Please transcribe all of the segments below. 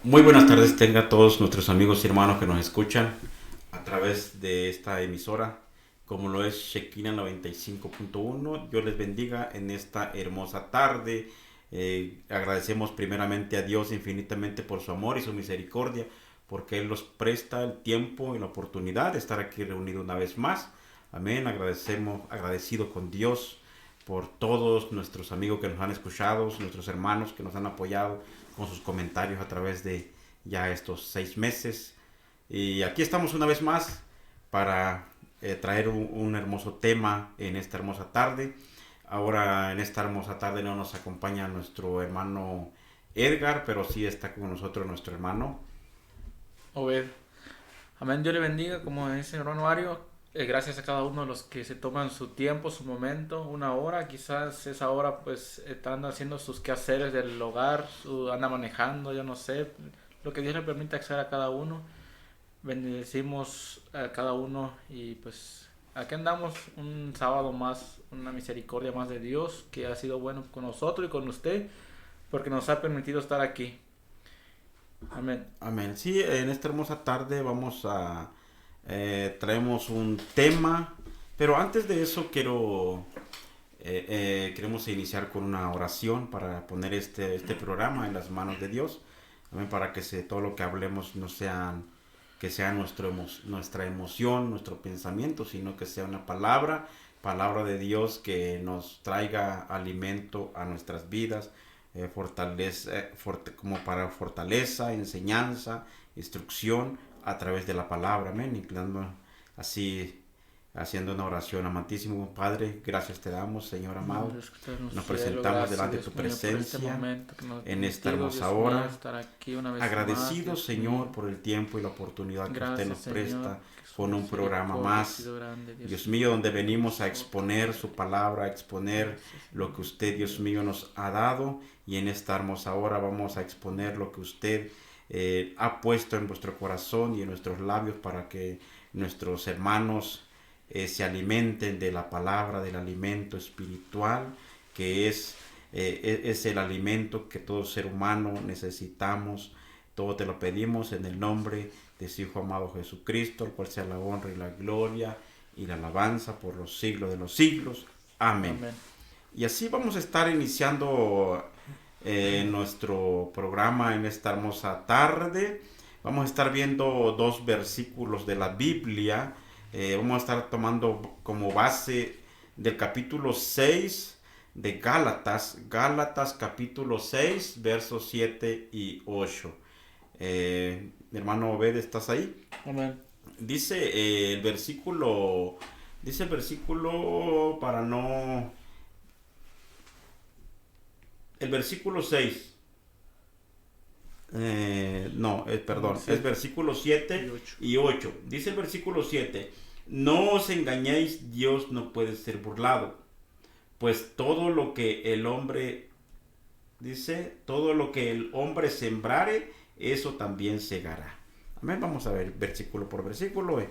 Muy buenas tardes tengan todos nuestros amigos y hermanos que nos escuchan a través de esta emisora, como lo es Shekinah 95.1. Yo les bendiga en esta hermosa tarde. Agradecemos primeramente a Dios infinitamente por su amor y su misericordia, porque Él nos presta el tiempo y la oportunidad de estar aquí reunidos una vez más. Amén. Agradecido con Dios por todos nuestros amigos que nos han escuchado, nuestros hermanos que nos han apoyado con sus comentarios a través de ya estos 6 meses. Y aquí estamos una vez más para traer un hermoso tema en esta hermosa tarde. Ahora en esta hermosa tarde no nos acompaña nuestro hermano Edgar, pero sí está con nosotros nuestro hermano. Obed. Amén, Dios le bendiga, como dice el hermano Mario. Gracias a cada uno de los que se toman su tiempo, su momento, una hora. Quizás esa hora pues están haciendo sus quehaceres del hogar, anda manejando, yo no sé. Lo que Dios le permite hacer a cada uno. Bendecimos a cada uno y pues aquí andamos un sábado más, una misericordia más de Dios que ha sido bueno con nosotros y con usted porque nos ha permitido estar aquí. Amén. Amén. Sí, en esta hermosa tarde traemos un tema, pero antes de eso queremos iniciar con una oración para poner este programa en las manos de Dios. Amén, para que todo lo que hablemos no sean, que sea nuestra emoción, nuestro pensamiento, sino que sea una palabra de Dios que nos traiga alimento a nuestras vidas, como para fortaleza, enseñanza, instrucción a través de la palabra. Amén. Inclinando así, haciendo una oración. Amantísimo Padre, gracias te damos, Señor amado. Dios que estás en el Nos cielo, presentamos gracias delante de tu Dios mío por este presencia momento que nos has en esta permitido, hermosa Dios mío, hora. estar aquí una vez más, Agradecido, Dios Señor, mío. por el tiempo y la oportunidad que usted nos Gracias Señor, presta que su con un programa misericordia ha más. sido grande, Dios Dios mío, mío, donde para con venimos a nosotros, exponer Padre. su palabra, a exponer Gracias lo Señor, que usted, Dios Dios. mío, nos ha dado. Y en esta hermosa hora vamos a exponer lo que usted ha puesto en vuestro corazón y en nuestros labios para que nuestros hermanos se alimenten de la palabra, del alimento espiritual, que es el alimento que todo ser humano necesitamos. Todo te lo pedimos en el nombre de su Hijo amado Jesucristo, al cual sea la honra y la gloria y la alabanza por los siglos de los siglos. Amén. Amén. Y así vamos a estar iniciando nuestro programa en esta hermosa tarde. Vamos a estar viendo dos versículos de la Biblia. Vamos a estar tomando como base del capítulo 6 de Gálatas. Gálatas capítulo 6, versos 7 y 8. Mi hermano Obed, ¿estás ahí? Amén. Dice el versículo para no... El versículo 6. No, perdón, es Siete versículo y 7 8. y 8. Dice el versículo 7: no os engañéis, Dios no puede ser burlado, pues todo lo que el hombre sembrare, eso también segará. Amén. Vamos a ver versículo por versículo.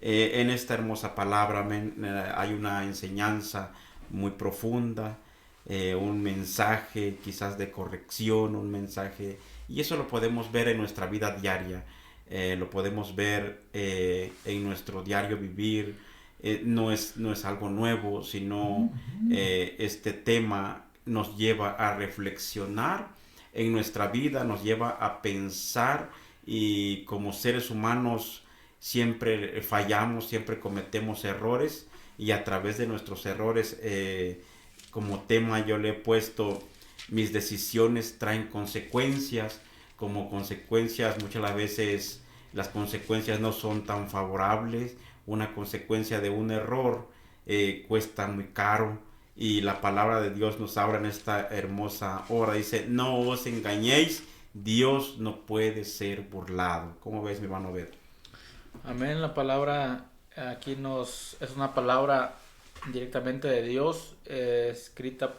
En esta hermosa palabra, amén, hay una enseñanza muy profunda, un mensaje quizás de corrección, un mensaje, y eso lo podemos ver en nuestra vida diaria, lo podemos ver en nuestro diario vivir. No es algo nuevo, sino este tema nos lleva a reflexionar en nuestra vida, nos lleva a pensar, y como seres humanos siempre fallamos, siempre cometemos errores, y a través de nuestros errores, como tema yo le he puesto: mis decisiones traen consecuencias. Como consecuencias, muchas las veces las consecuencias no son tan favorables. Una consecuencia de un error cuesta muy caro, y la palabra de Dios nos habla en esta hermosa hora. Dice: no os engañéis, Dios no puede ser burlado. ¿Cómo ves, mi hermano Ver? Amén. La palabra aquí es una palabra directamente de Dios, escrita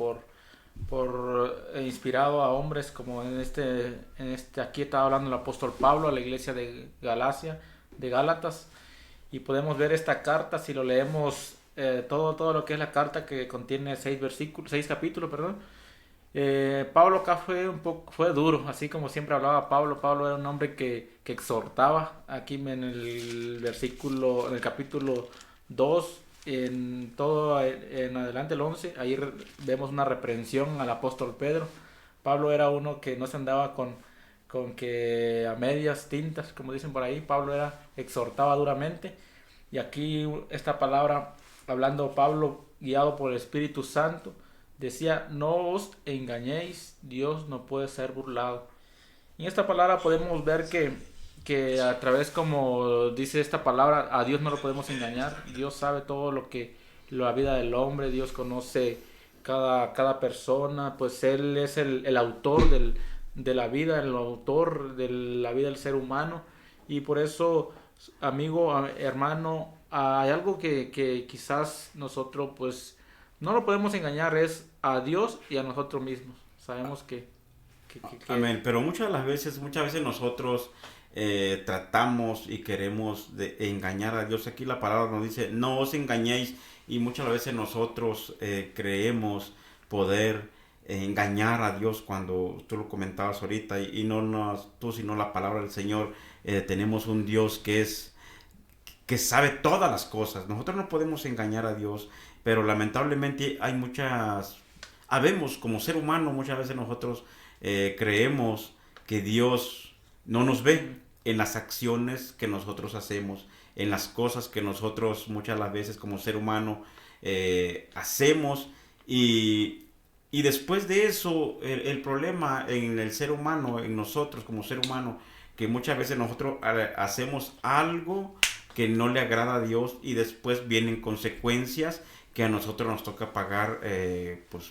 inspirado a hombres como aquí está hablando el apóstol Pablo a la iglesia de Galacia, de Gálatas, y podemos ver esta carta si lo leemos todo lo que es la carta, que contiene 6 capítulos, perdón. Pablo acá fue duro, así como siempre hablaba Pablo. Pablo era un hombre que exhortaba. Aquí en el versículo, en el capítulo 2 en todo en adelante el 11 ahí vemos una reprensión al apóstol Pedro. Pablo era uno que no se andaba con que a medias tintas, como dicen por ahí. Pablo exhortaba duramente. Y aquí esta palabra, hablando Pablo, guiado por el Espíritu Santo, decía: no os engañéis, Dios no puede ser burlado. Y en esta palabra podemos ver que a través, como dice esta palabra, a Dios no lo podemos engañar. Dios sabe todo la vida del hombre. Dios conoce cada persona. Pues Él es el autor de la vida, el autor de la vida del ser humano. Y por eso, amigo, hermano, hay algo que quizás nosotros pues no lo podemos engañar, es a Dios y a nosotros mismos. Sabemos que Amén. Pero muchas veces nosotros tratamos y queremos engañar a Dios. Aquí la palabra nos dice: no os engañéis. Y muchas veces nosotros creemos poder engañar a Dios, cuando tú lo comentabas ahorita, y no tú, sino la palabra del Señor. Tenemos un Dios que sabe todas las cosas. Nosotros no podemos engañar a Dios, pero lamentablemente habemos como ser humano, muchas veces nosotros creemos que Dios no nos ve en las acciones que nosotros hacemos, en las cosas que nosotros muchas las veces como ser humano hacemos. Y después de eso, el problema en el ser humano, en nosotros como ser humano, que muchas veces nosotros hacemos algo que no le agrada a Dios, y después vienen consecuencias que a nosotros nos toca pagar, pues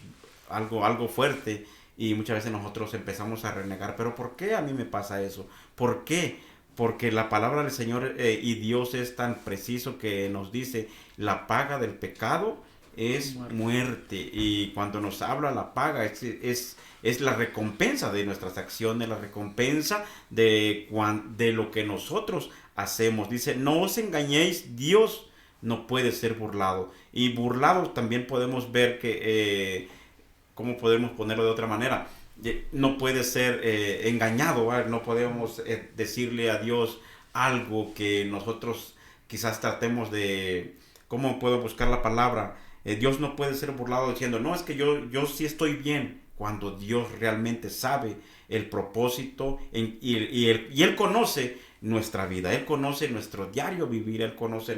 algo fuerte, y muchas veces nosotros empezamos a renegar. Pero ¿por qué a mí me pasa eso? ¿Por qué? Porque la palabra del Señor y Dios es tan preciso que nos dice: la paga del pecado es muerte. Y cuando nos habla la paga, es la recompensa de nuestras acciones, la recompensa de lo que nosotros hacemos. Dice: no os engañéis, Dios no puede ser burlado. Y burlado también podemos ver que, ¿cómo podemos ponerlo de otra manera? No puede ser engañado, ¿vale? No podemos decirle a Dios algo que nosotros quizás tratemos de... ¿Cómo puedo buscar la palabra? Dios no puede ser burlado diciendo: no, es que yo sí estoy bien, cuando Dios realmente sabe el propósito y Él conoce nuestra vida, Él conoce nuestro diario vivir, Él conoce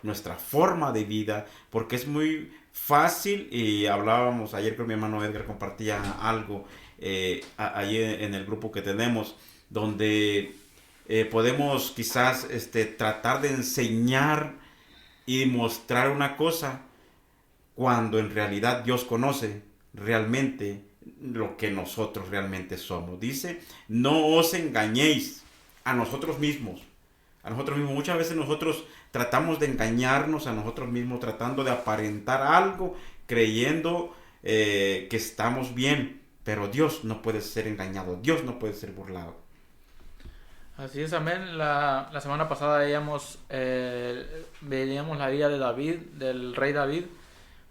nuestra forma de vida, porque es muy fácil. Y hablábamos ayer con mi hermano Edgar, compartía algo ahí en el grupo que tenemos, donde podemos quizás tratar de enseñar y mostrar una cosa, cuando en realidad Dios conoce realmente lo que nosotros realmente somos. Dice: no os engañéis a nosotros mismos. A nosotros mismos. Muchas veces nosotros tratamos de engañarnos a nosotros mismos, tratando de aparentar algo, creyendo que estamos bien. Pero Dios no puede ser engañado, Dios no puede ser burlado. así es, amén. La semana pasada veíamos la vida de David, del rey David,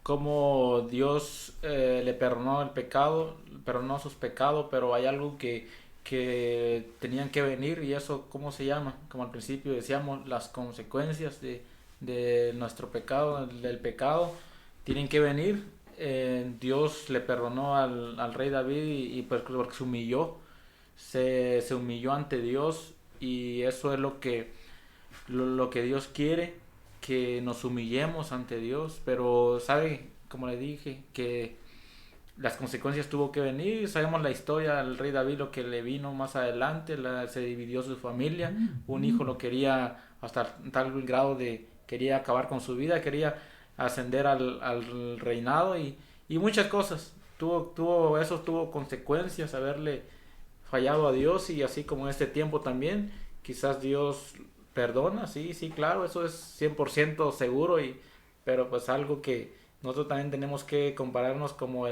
cómo Dios le perdonó el pecado, perdonó sus pecados, pero hay algo que tenían que venir. Y eso, ¿cómo se llama? Como al principio decíamos, las consecuencias de nuestro pecado, del pecado, tienen que venir. Dios le perdonó al rey David, y pues porque se humilló ante Dios. Y eso es lo que Dios quiere, que nos humillemos ante Dios. Pero sabe, como le dije, que las consecuencias tuvo que venir. Sabemos la historia del rey David, lo que le vino más adelante. Se dividió su familia, un hijo lo quería hasta tal grado de quería acabar con su vida, quería ascender al reinado, y muchas cosas. Tuvo consecuencias haberle fallado a Dios. Y así como en este tiempo también, quizás Dios perdona, sí, sí, claro, eso es 100% seguro. Pero pues algo que nosotros también tenemos que compararnos como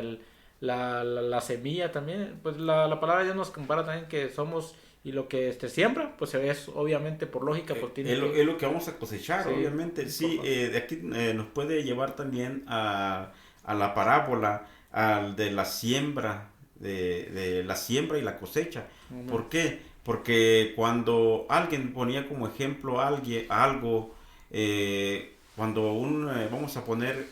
la semilla también. Pues la palabra de Dios nos compara también que somos, y lo que siembra, pues es obviamente por lógica, pues tiene Es lo que vamos a cosechar, sí, obviamente. Sí, de aquí nos puede llevar también a la parábola al de la siembra, de la siembra y la cosecha. Amén. ¿Por qué? Porque cuando alguien ponía como ejemplo algo, cuando vamos a poner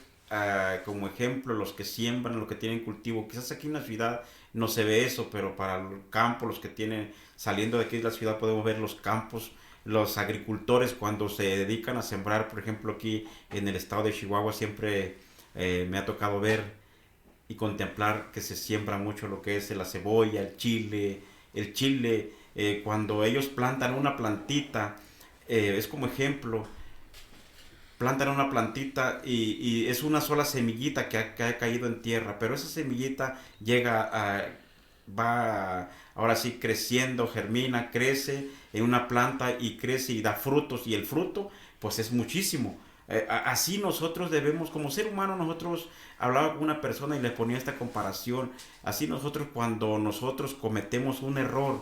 como ejemplo los que siembran, los que tienen cultivo, quizás aquí en la ciudad no se ve eso, pero para el campo, los que tienen, saliendo de aquí de la ciudad podemos ver los campos, los agricultores cuando se dedican a sembrar, por ejemplo aquí en el estado de Chihuahua siempre me ha tocado ver y contemplar que se siembra mucho lo que es la cebolla, el chile, cuando ellos plantan una plantita, es como ejemplo, plantan una plantita y es una sola semillita que ha caído en tierra, pero esa semillita va ahora sí creciendo, germina, crece en una planta y crece y da frutos y el fruto pues es muchísimo. Así nosotros debemos, como ser humano, nosotros hablaba con una persona y le ponía esta comparación. Así nosotros cuando nosotros cometemos un error,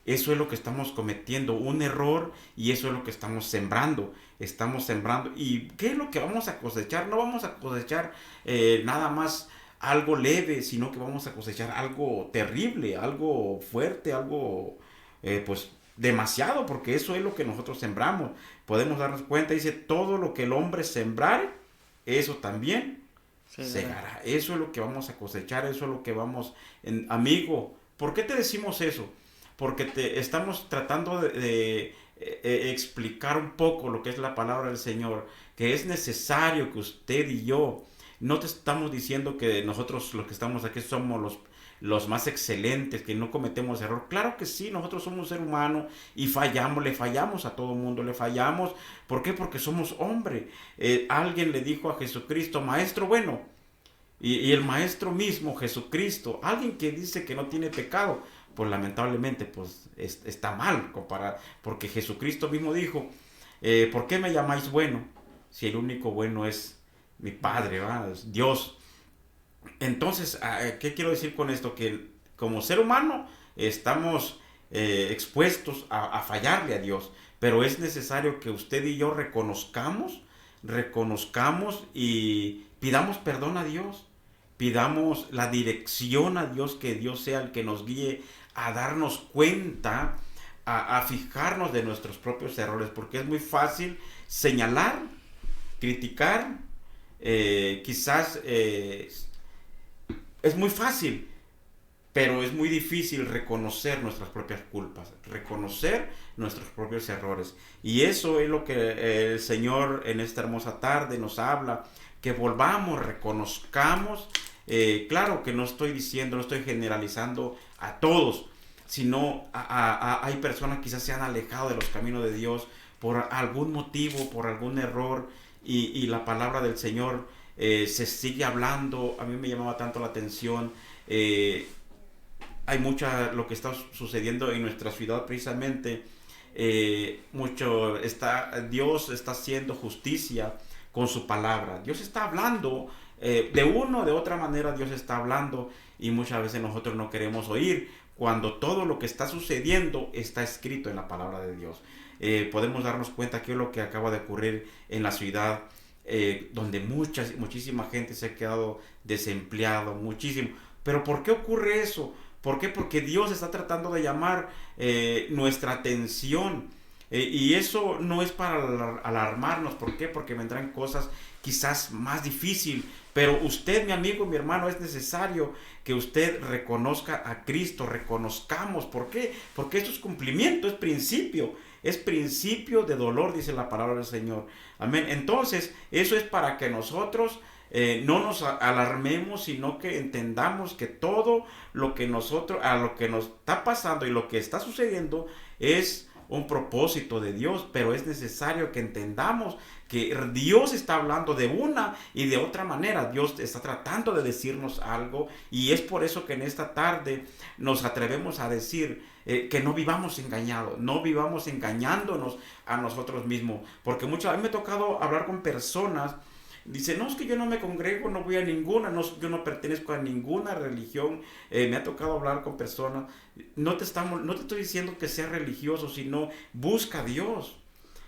eso es lo que estamos cometiendo, un error, y eso es lo que estamos sembrando. Estamos sembrando. ¿Y qué es lo que vamos a cosechar? No vamos a cosechar nada más algo leve, sino que vamos a cosechar algo terrible, algo fuerte, algo pues demasiado, porque eso es lo que nosotros sembramos. Podemos darnos cuenta, dice, todo lo que el hombre sembrare, eso también Sí, amén. segará. Eso es lo que vamos a cosechar, eso es lo que vamos, amigo. ¿Por qué te decimos eso? Porque te estamos tratando de explicar un poco lo que es la palabra del Señor, que es necesario que usted y yo, no te estamos diciendo que nosotros los que estamos aquí somos los más excelentes, que no cometemos error. Claro que sí, nosotros somos un ser humano y fallamos, le fallamos a todo mundo, le fallamos. ¿Por qué? Porque somos hombre. Alguien le dijo a Jesucristo, maestro bueno, y el maestro mismo, Jesucristo, alguien que dice que no tiene pecado, pues lamentablemente pues está mal comparar, porque Jesucristo mismo dijo, ¿por qué me llamáis bueno? Si el único bueno es mi Padre, ¿va? Es Dios. Entonces, ¿qué quiero decir con esto? Que como ser humano estamos expuestos a fallarle a Dios, pero es necesario que usted y yo reconozcamos y pidamos perdón a Dios, pidamos la dirección a Dios, que Dios sea el que nos guíe a darnos cuenta, a fijarnos de nuestros propios errores, porque es muy fácil señalar, criticar, quizás es muy fácil, pero es muy difícil reconocer nuestras propias culpas, reconocer nuestros propios errores. Y eso es lo que el Señor en esta hermosa tarde nos habla, que volvamos, reconozcamos. Claro que no estoy diciendo, no estoy generalizando a todos, sino hay personas que quizás se han alejado de los caminos de Dios por algún motivo, por algún error, y la palabra del Señor se sigue hablando. A mí me llamaba tanto la atención. Hay mucha lo que está sucediendo en nuestra ciudad precisamente. Dios está haciendo justicia con su palabra. Dios está hablando de una o de otra manera. Dios está hablando y muchas veces nosotros no queremos oír cuando todo lo que está sucediendo está escrito en la palabra de Dios. Podemos darnos cuenta que es lo que acaba de ocurrir en la ciudad, donde muchísima gente se ha quedado desempleado, muchísimo. Pero ¿por qué ocurre eso? ¿Por qué? Porque Dios está tratando de llamar nuestra atención. Y eso no es para alarmarnos. ¿Por qué? Porque vendrán cosas quizás más difíciles. Pero usted, mi amigo, mi hermano, es necesario que usted reconozca a Cristo, reconozcamos. ¿Por qué? Porque esto es cumplimiento, es principio. Es principio de dolor, dice la palabra del Señor. Amén. Entonces, eso es para que nosotros no nos alarmemos, sino que entendamos que todo lo que a lo que nos está pasando y lo que está sucediendo es un propósito de Dios, pero es necesario que entendamos que Dios está hablando de una y de otra manera. Dios está tratando de decirnos algo, y es por eso que en esta tarde nos atrevemos a decir que no vivamos engañados, no vivamos engañándonos a nosotros mismos, porque a mí me ha tocado hablar con personas. Dice, no, es que yo no me congrego, no voy a ninguna, no, yo no pertenezco a ninguna religión. Me ha tocado hablar con personas. No te estoy diciendo que seas religioso, sino busca a Dios.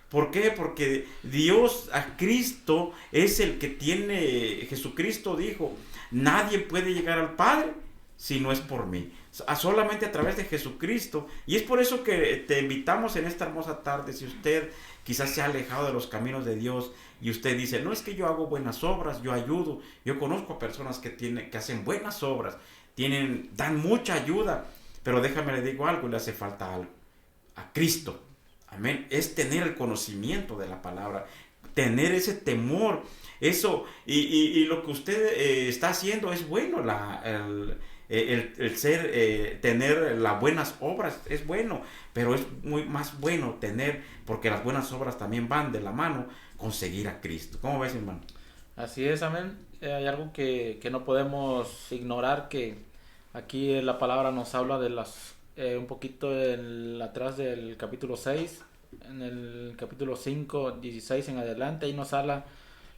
¿Por qué? Porque Dios, a Cristo, es el que tiene, Jesucristo dijo, nadie puede llegar al Padre si no es por mí, solamente a través de Jesucristo. Y es por eso que te invitamos en esta hermosa tarde. Si usted quizás se ha alejado de los caminos de Dios y usted dice, no, es que yo hago buenas obras, yo ayudo, yo conozco a personas que hacen buenas obras, dan mucha ayuda, pero déjame le digo algo, le hace falta algo, a Cristo. Amén. Es tener el conocimiento de la palabra, tener ese temor. Eso, y lo que usted está haciendo es bueno. Tener las buenas obras es bueno, pero es muy más bueno tener, porque las buenas obras también van de la mano con seguir a Cristo. ¿Cómo ves, hermano? Así es, amén. Hay algo que no podemos ignorar, que aquí la palabra nos habla de un poquito atrás del capítulo 6, en el capítulo 5, 16 en adelante, ahí nos habla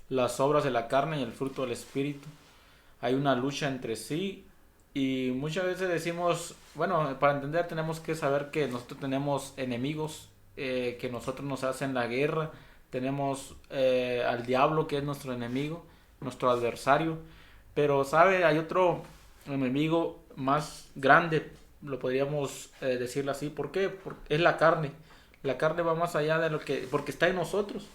las obras de la carne y el fruto del espíritu. Hay una lucha entre sí y muchas veces decimos, bueno, para entender tenemos que saber que nosotros tenemos enemigos, que nosotros nos hacen la guerra. Tenemos al diablo, que es nuestro enemigo, nuestro adversario, pero sabe, hay otro enemigo más grande, lo podríamos decirlo así. ¿Por qué? Porque es la carne. La carne va más allá de lo que, porque está en nosotros,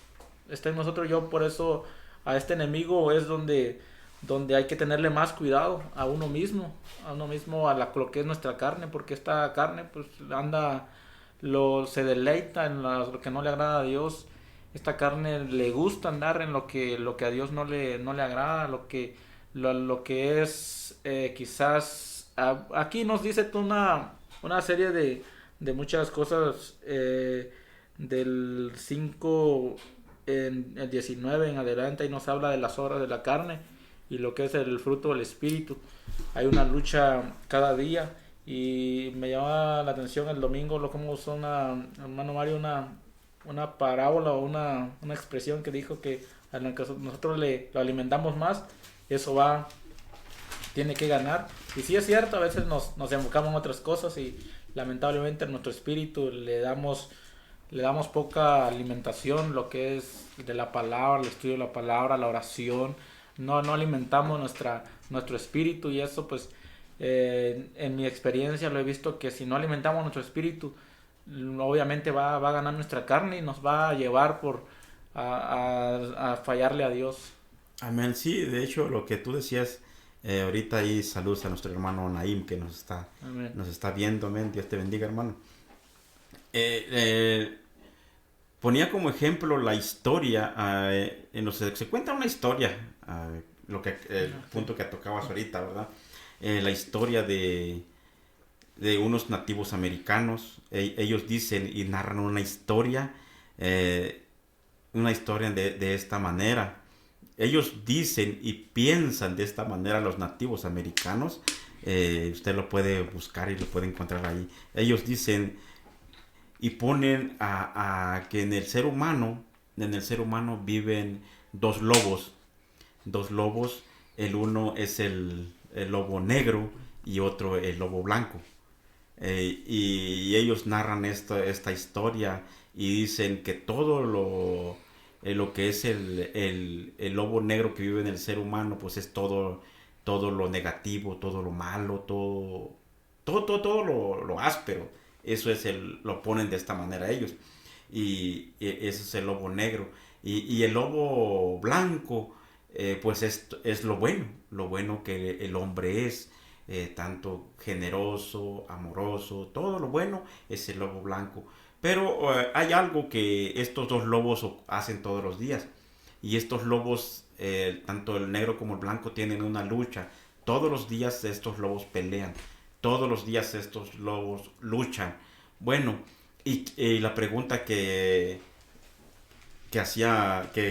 está en nosotros. Yo por eso a este enemigo es donde hay que tenerle más cuidado a uno mismo, lo que es nuestra carne, porque esta carne pues se deleita en lo que no le agrada a Dios. Esta carne le gusta andar en lo que a Dios no le agrada, lo que es quizás. Aquí nos dice una serie de muchas cosas, del 5 en el 19 en adelante, y nos habla de las obras de la carne y lo que es el fruto del espíritu. Hay una lucha cada día, y me llama la atención el domingo lo como usó hermano Mario, una parábola o una expresión que dijo que a lo que nosotros lo alimentamos más, eso tiene que ganar. Y sí es cierto, a veces nos enfocamos en otras cosas y lamentablemente a nuestro espíritu le damos poca alimentación, lo que es de la palabra, el estudio de la palabra, la oración. No alimentamos nuestro espíritu, y eso pues en mi experiencia lo he visto, que si no alimentamos nuestro espíritu, obviamente va a ganar nuestra carne y nos va a llevar a fallarle a Dios. Amén. Sí, de hecho, lo que tú decías ahorita, ahí saludos a nuestro hermano Naim, que Amén. nos está viendo. Amén. Dios te bendiga, hermano. Ponía como ejemplo la historia, se cuenta una historia, el punto que tocabas ahorita, ¿verdad? La historia de unos nativos americanos. Ellos dicen y narran una historia de esta manera. Ellos dicen y piensan de esta manera, los nativos americanos. Usted lo puede buscar y lo puede encontrar ahí. Ellos dicen y ponen a que en el ser humano viven dos lobos. El uno es el lobo negro y otro el lobo blanco. Y ellos narran esta historia y dicen que todo lo que es el lobo negro que vive en el ser humano, pues es todo lo negativo, todo lo malo, todo lo áspero. Eso lo ponen de esta manera ellos. Y ese es el lobo negro. Y el lobo blanco, pues es lo bueno que el hombre es. Tanto generoso, amoroso, todo lo bueno es el lobo blanco. Pero hay algo que estos dos lobos hacen todos los días. Y estos lobos, tanto el negro como el blanco, tienen una lucha. Todos los días estos lobos pelean. Todos los días estos lobos luchan. Bueno, y la pregunta que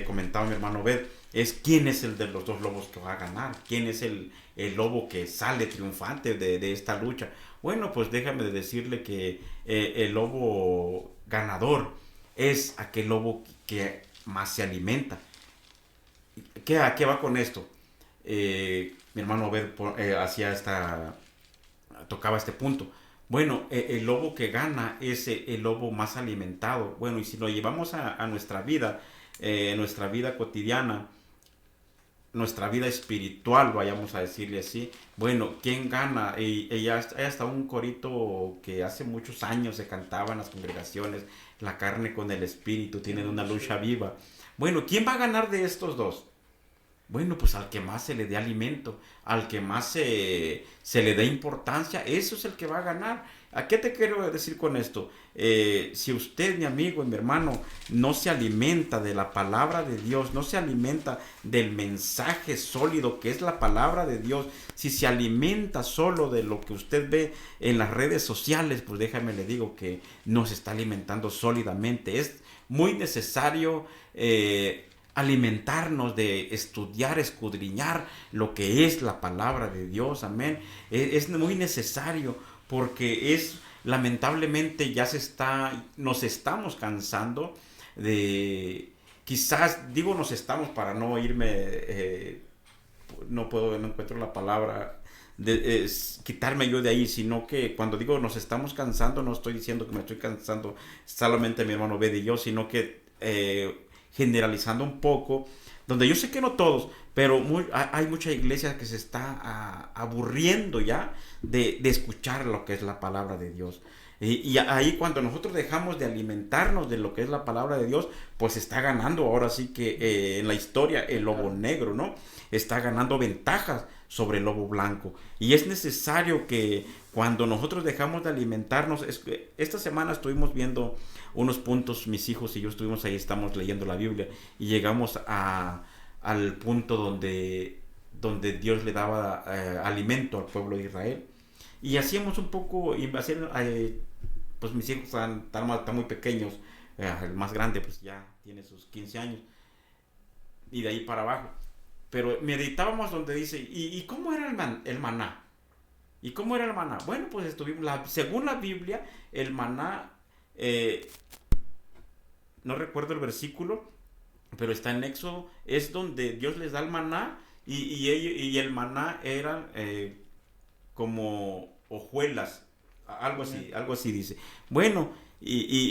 comentaba mi hermano Bed, es quién es el de los dos lobos que va a ganar, quién es el lobo que sale triunfante de esta lucha. Bueno, pues déjame decirle que el lobo ganador es aquel lobo que más se alimenta. ¿A qué va con esto? Mi hermano Bed tocaba este punto. Bueno, el lobo que gana es el lobo más alimentado. Bueno, y si lo llevamos a nuestra vida cotidiana, nuestra vida espiritual, vayamos a decirle así. Bueno, ¿quién gana? Hay hasta un corito que hace muchos años se cantaba en las congregaciones, la carne con el espíritu tienen una lucha viva. Bueno, ¿quién va a ganar de estos dos? Bueno, pues al que más se le dé alimento, al que más se le dé importancia, eso es el que va a ganar. ¿A qué te quiero decir con esto? Si usted, mi amigo y mi hermano, no se alimenta de la palabra de Dios, no se alimenta del mensaje sólido que es la palabra de Dios, si se alimenta solo de lo que usted ve en las redes sociales, pues déjame le digo que no se está alimentando sólidamente. Es muy necesario alimentarnos de estudiar, escudriñar lo que es la palabra de Dios, amén. Es muy necesario porque lamentablemente nos estamos cansando de, quizás, digo nos estamos para no irme, no encuentro la palabra, quitarme yo de ahí, sino que cuando digo nos estamos cansando, no estoy diciendo que me estoy cansando solamente mi hermano Bede y yo, sino que generalizando un poco, donde yo sé que no todos, pero hay mucha iglesia que se está aburriendo ya de escuchar lo que es la palabra de Dios. Y ahí cuando nosotros dejamos de alimentarnos de lo que es la palabra de Dios, pues está ganando ahora sí que en la historia el lobo negro, ¿no? Está ganando ventajas sobre el lobo blanco. Y es necesario que cuando nosotros dejamos de alimentarnos, esta semana estuvimos viendo unos puntos, mis hijos y yo estuvimos ahí, estamos leyendo la Biblia y llegamos al punto donde Dios le daba alimento al pueblo de Israel. Y hacíamos un poco, pues mis hijos están muy pequeños, el más grande pues ya tiene sus 15 años y de ahí para abajo. Pero meditábamos donde dice, ¿y cómo era el maná? ¿Y cómo era el maná? Bueno, pues según la Biblia, el maná, no recuerdo el versículo, pero está en Éxodo, es donde Dios les da el maná y el maná eran como hojuelas, algo así dice. Bueno,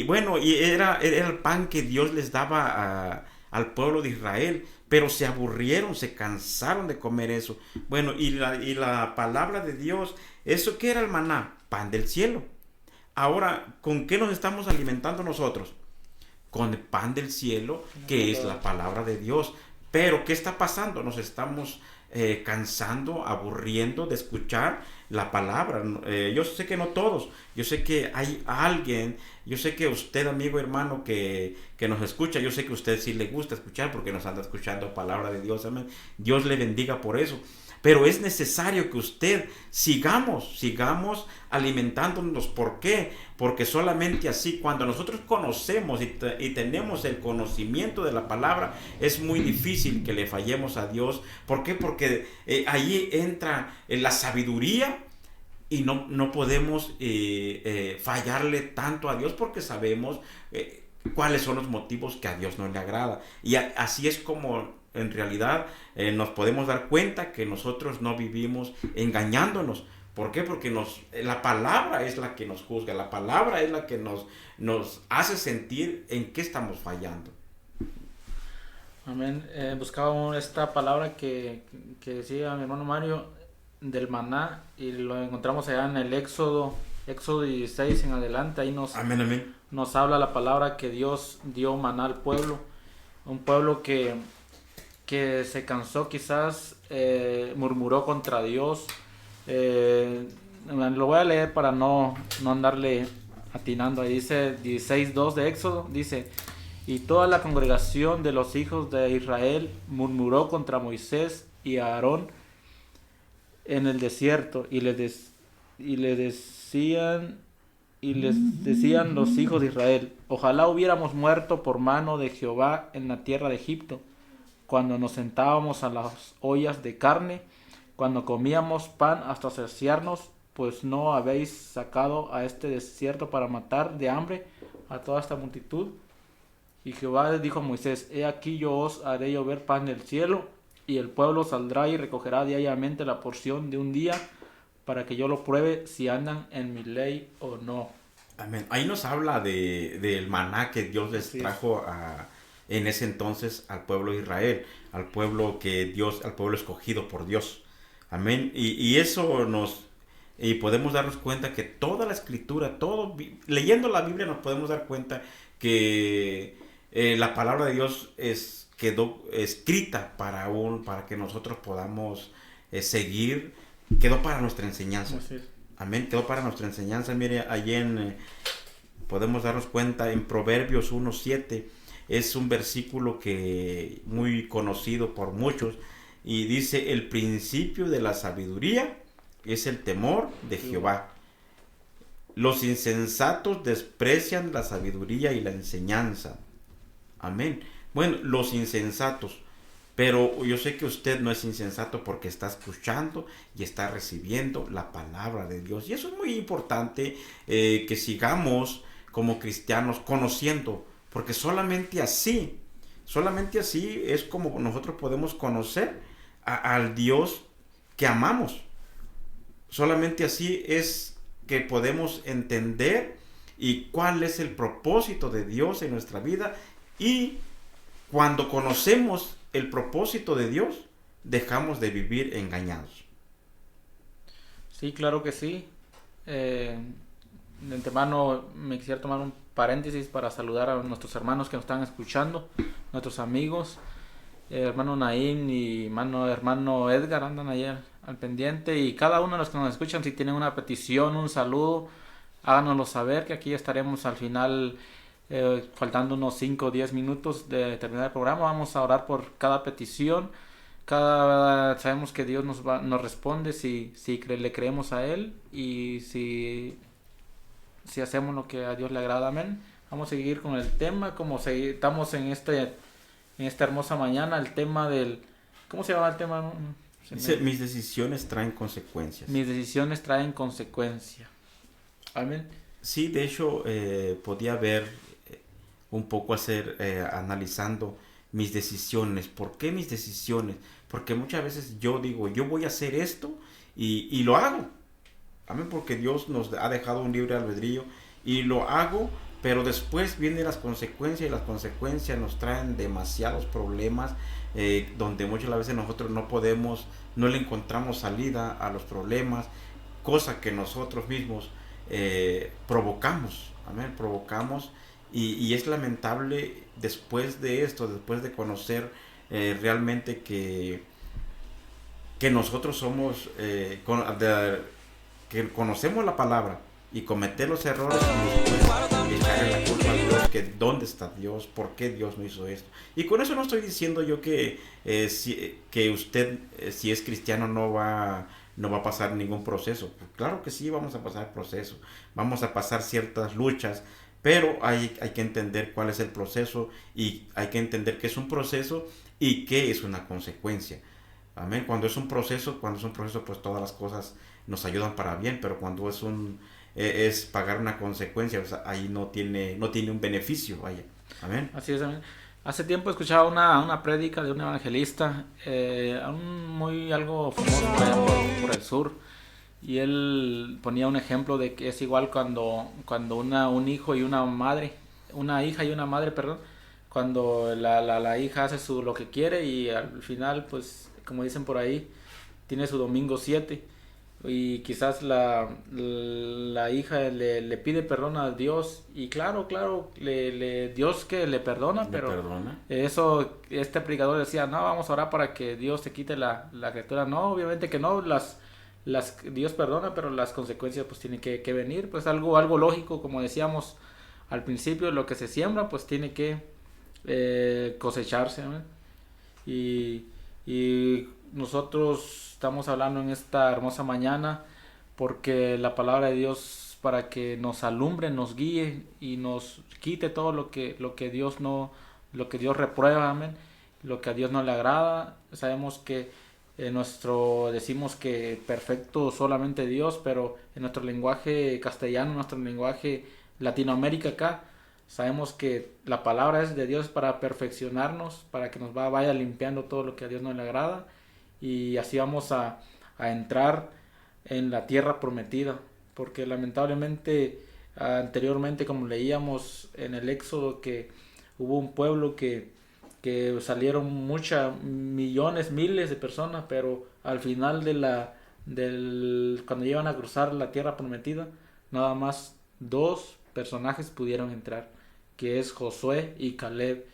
bueno, y era el pan que Dios les daba al pueblo de Israel, pero se aburrieron, se cansaron de comer eso. Bueno, y la palabra de Dios, ¿eso qué era el maná? Pan del cielo. Ahora, ¿con qué nos estamos alimentando nosotros? Con el pan del cielo, que es la palabra de Dios. Pero, ¿qué está pasando? Nos estamos cansando, aburriendo de escuchar la palabra. Yo sé que no todos, yo sé que hay alguien, yo sé que usted, amigo hermano, que nos escucha, yo sé que a usted sí le gusta escuchar porque nos anda escuchando palabra de Dios, amén. Dios le bendiga por eso. Pero es necesario que usted sigamos alimentándonos. ¿Por qué? Porque solamente así, cuando nosotros conocemos y tenemos el conocimiento de la palabra, es muy difícil que le fallemos a Dios. ¿Por qué? Porque ahí entra la sabiduría y no podemos fallarle tanto a Dios porque sabemos cuáles son los motivos que a Dios no le agrada. Y así es como en realidad nos podemos dar cuenta que nosotros no vivimos engañándonos. ¿Por qué? Porque la palabra es la que nos juzga, la palabra es la que nos hace sentir en qué estamos fallando. Amén. Buscaba esta palabra que decía mi hermano Mario del maná y lo encontramos allá en el Éxodo 16 en adelante. Ahí Amén, amén. nos habla la palabra que Dios dio maná al pueblo. Un pueblo que se cansó, quizás murmuró contra Dios. Lo voy a leer para no andarle atinando. Ahí dice 16:2 de Éxodo, dice: y toda la congregación de los hijos de Israel murmuró contra Moisés y Aarón en el desierto, y les decían los hijos de Israel: ojalá hubiéramos muerto por mano de Jehová en la tierra de Egipto, cuando nos sentábamos a las ollas de carne, cuando comíamos pan hasta saciarnos, pues no habéis sacado a este desierto para matar de hambre a toda esta multitud. Y Jehová dijo a Moisés: he aquí yo os haré llover pan del cielo, y el pueblo saldrá y recogerá diariamente la porción de un día, para que yo lo pruebe si andan en mi ley o no. Amén. Ahí nos habla del maná que Dios les Así es. trajo en ese entonces al pueblo de Israel, al pueblo al pueblo escogido por Dios. Amén. Y eso y podemos darnos cuenta que toda la escritura, leyendo la Biblia nos podemos dar cuenta que la palabra de Dios quedó escrita para que nosotros podamos seguir, quedó para nuestra enseñanza. Así es. Amén, quedó para nuestra enseñanza. Mire, allí podemos darnos cuenta en Proverbios 1:7, es un versículo que muy conocido por muchos, y dice: el principio de la sabiduría es el temor de Jehová. Los insensatos desprecian la sabiduría y la enseñanza. Amén. Bueno, los insensatos. Pero yo sé que usted no es insensato porque está escuchando y está recibiendo la palabra de Dios. Y eso es muy importante, que sigamos como cristianos conociendo, porque solamente así es como nosotros podemos conocer al Dios que amamos. Solamente así es que podemos entender y cuál es el propósito de Dios en nuestra vida. Y cuando conocemos el propósito de Dios, dejamos de vivir engañados. Sí, claro que sí. De antemano me quisiera tomar un paréntesis para saludar a nuestros hermanos que nos están escuchando, nuestros amigos, hermano Naim y hermano Edgar andan ayer al pendiente, y cada uno de los que nos escuchan, si tienen una petición, un saludo, háganoslo saber, que aquí estaremos al final, faltando unos 5 o 10 minutos de terminar el programa. Vamos a orar por cada petición. Sabemos que Dios nos responde si le creemos a Él, y si hacemos lo que a Dios le agrada. Amén. Vamos a seguir con el tema, como estamos en esta hermosa mañana, el tema del... ¿Cómo se llama el tema? Dice: mis decisiones traen consecuencias. Mis decisiones traen consecuencia. Amén. Sí, de hecho, podía ver un poco analizando mis decisiones. ¿Por qué mis decisiones? Porque muchas veces yo digo, yo voy a hacer esto y lo hago. Amén, porque Dios nos ha dejado un libre albedrío y lo hago, pero después vienen las consecuencias, y las consecuencias nos traen demasiados problemas, donde muchas veces nosotros no le encontramos salida a los problemas, cosa que nosotros mismos provocamos. Amén, provocamos. Y es lamentable después de esto, después de conocer realmente que nosotros somos, que conocemos la palabra y cometer los errores, y después echarle la culpa a Dios, que dónde está Dios, por qué Dios no hizo esto. Y con eso no estoy diciendo yo que usted, si es cristiano, no va a pasar ningún proceso. Claro que sí, vamos a pasar proceso, vamos a pasar ciertas luchas, pero hay que entender cuál es el proceso, y hay que entender qué es un proceso y qué es una consecuencia. Amén. Cuando es un proceso, pues todas las cosas nos ayudan para bien, pero cuando es pagar una consecuencia, o sea, ahí no tiene un beneficio, vaya. Amén. Así es, amén. Hace tiempo escuchaba una prédica de un evangelista, algo famoso por allá por el sur, y él ponía un ejemplo de que es igual cuando un hijo y una madre, una hija y una madre, perdón, cuando la hija hace lo que quiere, y al final, pues, como dicen por ahí, tiene su domingo 7, y quizás la hija le pide perdón a Dios, y claro, Dios que le perdona, pero perdona. eso, este predicador decía, no, vamos a orar para que Dios te quite la criatura. No, obviamente que no, Dios perdona, pero las consecuencias pues tienen que venir, pues algo lógico, como decíamos al principio, lo que se siembra pues tiene que cosecharse, ¿no? Y nosotros estamos hablando en esta hermosa mañana porque la palabra de Dios, para que nos alumbre, nos guíe y nos quite todo lo que Dios no, lo que Dios reprueba, amén, lo que a Dios no le agrada. Sabemos que decimos que perfecto solamente Dios, pero en nuestro lenguaje castellano, nuestro lenguaje Latinoamérica acá, sabemos que la palabra es de Dios para perfeccionarnos, para que nos vaya limpiando todo lo que a Dios no le agrada, y así vamos a entrar en la tierra prometida, porque lamentablemente anteriormente, como leíamos en el Éxodo, que hubo un pueblo que salieron muchas, millones, miles de personas, pero al final cuando iban a cruzar la tierra prometida, nada más dos personajes pudieron entrar, que es Josué y Caleb.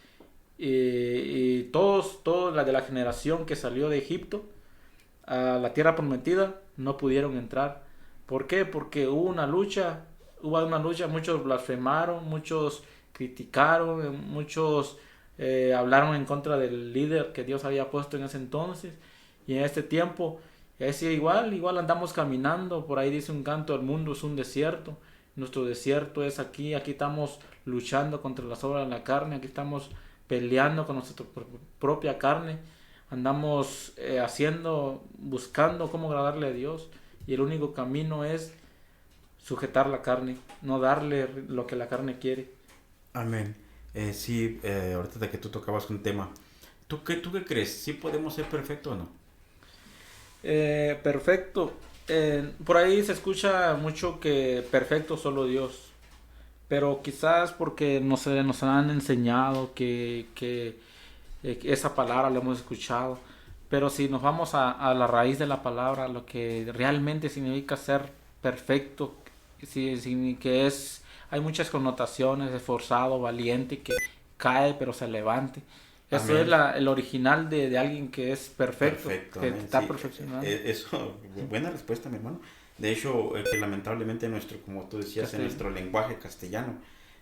Y todos la de la generación que salió de Egipto a la tierra prometida no pudieron entrar. ¿Por qué? Porque hubo una lucha, muchos blasfemaron, muchos criticaron, muchos hablaron en contra del líder que Dios había puesto en ese entonces. Y en este tiempo es igual andamos caminando, por ahí dice un canto, el mundo es un desierto, nuestro desierto es aquí estamos luchando contra las obras de la carne, aquí estamos peleando con nuestra propia carne, andamos buscando cómo agradarle a Dios, y el único camino es sujetar la carne, no darle lo que la carne quiere. Amén. Sí, ahorita de que tú tocabas un tema, ¿tú qué crees? ¿Sí podemos ser perfectos o no? Perfecto. Por ahí se escucha mucho que perfecto solo Dios, pero quizás porque nos han enseñado que esa palabra la hemos escuchado, pero si nos vamos a la raíz de la palabra, lo que realmente significa ser perfecto, que hay muchas connotaciones, esforzado, valiente, que cae pero se levante. Eso es Amén. el original de alguien que es perfecto, Perfecto, que amén. está Sí, perfeccionado. eso, buena respuesta, mi hermano. De hecho, que lamentablemente como tú decías, en Castellano. nuestro lenguaje castellano,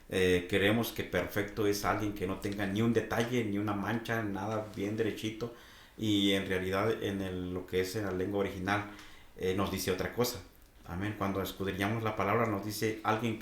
creemos que perfecto es alguien que no tenga ni un detalle, ni una mancha, nada bien derechito. Y en realidad, lo que es en la lengua original, nos dice otra cosa. Amén. Cuando escudriñamos la palabra, nos dice alguien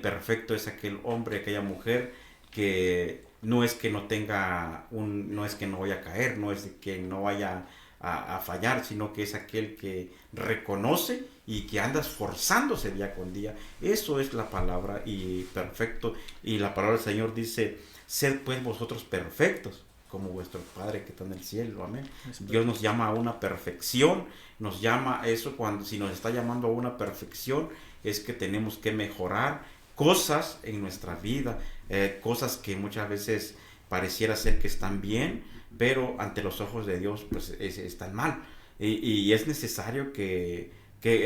perfecto es aquel hombre, aquella mujer que no es que no tenga no es que no vaya a caer, no es que no vaya a fallar, sino que es aquel que reconoce y que anda esforzándose día con día. Eso es la palabra y perfecto. Y la palabra del Señor dice, sed pues vosotros perfectos, como vuestro Padre que está en el cielo. Amén. Dios nos llama a una perfección, nos llama a eso. Si nos está llamando a una perfección, es que tenemos que mejorar cosas en nuestra vida, cosas que muchas veces pareciera ser que están bien, pero ante los ojos de Dios pues están mal. Y es necesario que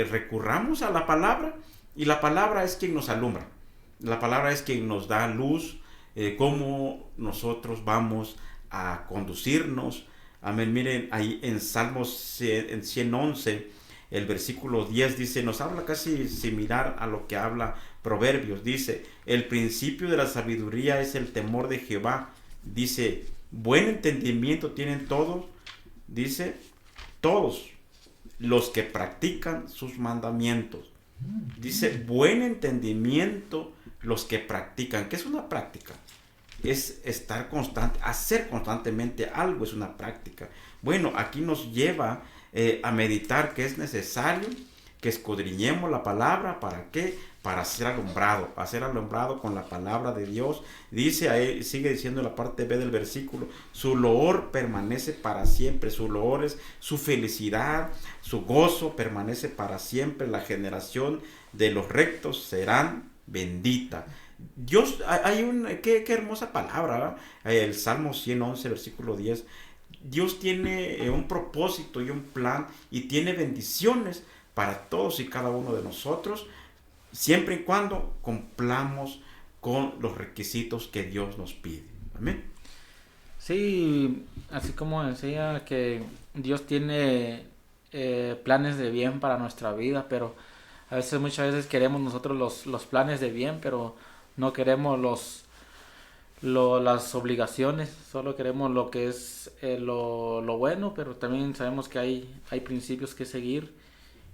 recurramos a la palabra, y la palabra es quien nos alumbra, la palabra es quien nos da luz, cómo nosotros vamos a conducirnos. Amén. Miren, ahí en Salmos en 111, el versículo 10 dice, nos habla casi similar a lo que habla Proverbios. Dice, el principio de la sabiduría es el temor de Jehová. Dice, buen entendimiento tienen todos, dice, todos los que practican sus mandamientos. Dice, buen entendimiento los que practican. ¿Qué es una práctica? Es estar constante, hacer constantemente algo es una práctica. Bueno, aquí nos lleva a meditar que es necesario que escudriñemos la palabra. ¿Para qué? Para ser alumbrado con la palabra de Dios. Dice ahí, sigue diciendo la parte B del versículo, su loor permanece para siempre, su loor es su felicidad, su gozo permanece para siempre, la generación de los rectos serán bendita. Dios, qué hermosa palabra, ¿eh? El Salmo 111, versículo 10. Dios tiene un propósito y un plan y tiene bendiciones para todos y cada uno de nosotros, siempre y cuando cumplamos con los requisitos que Dios nos pide. Amén. Sí, así como decía que Dios tiene planes de bien para nuestra vida, pero muchas veces queremos nosotros los planes de bien, pero no queremos las obligaciones, solo queremos lo que es lo bueno, pero también sabemos que hay principios que seguir,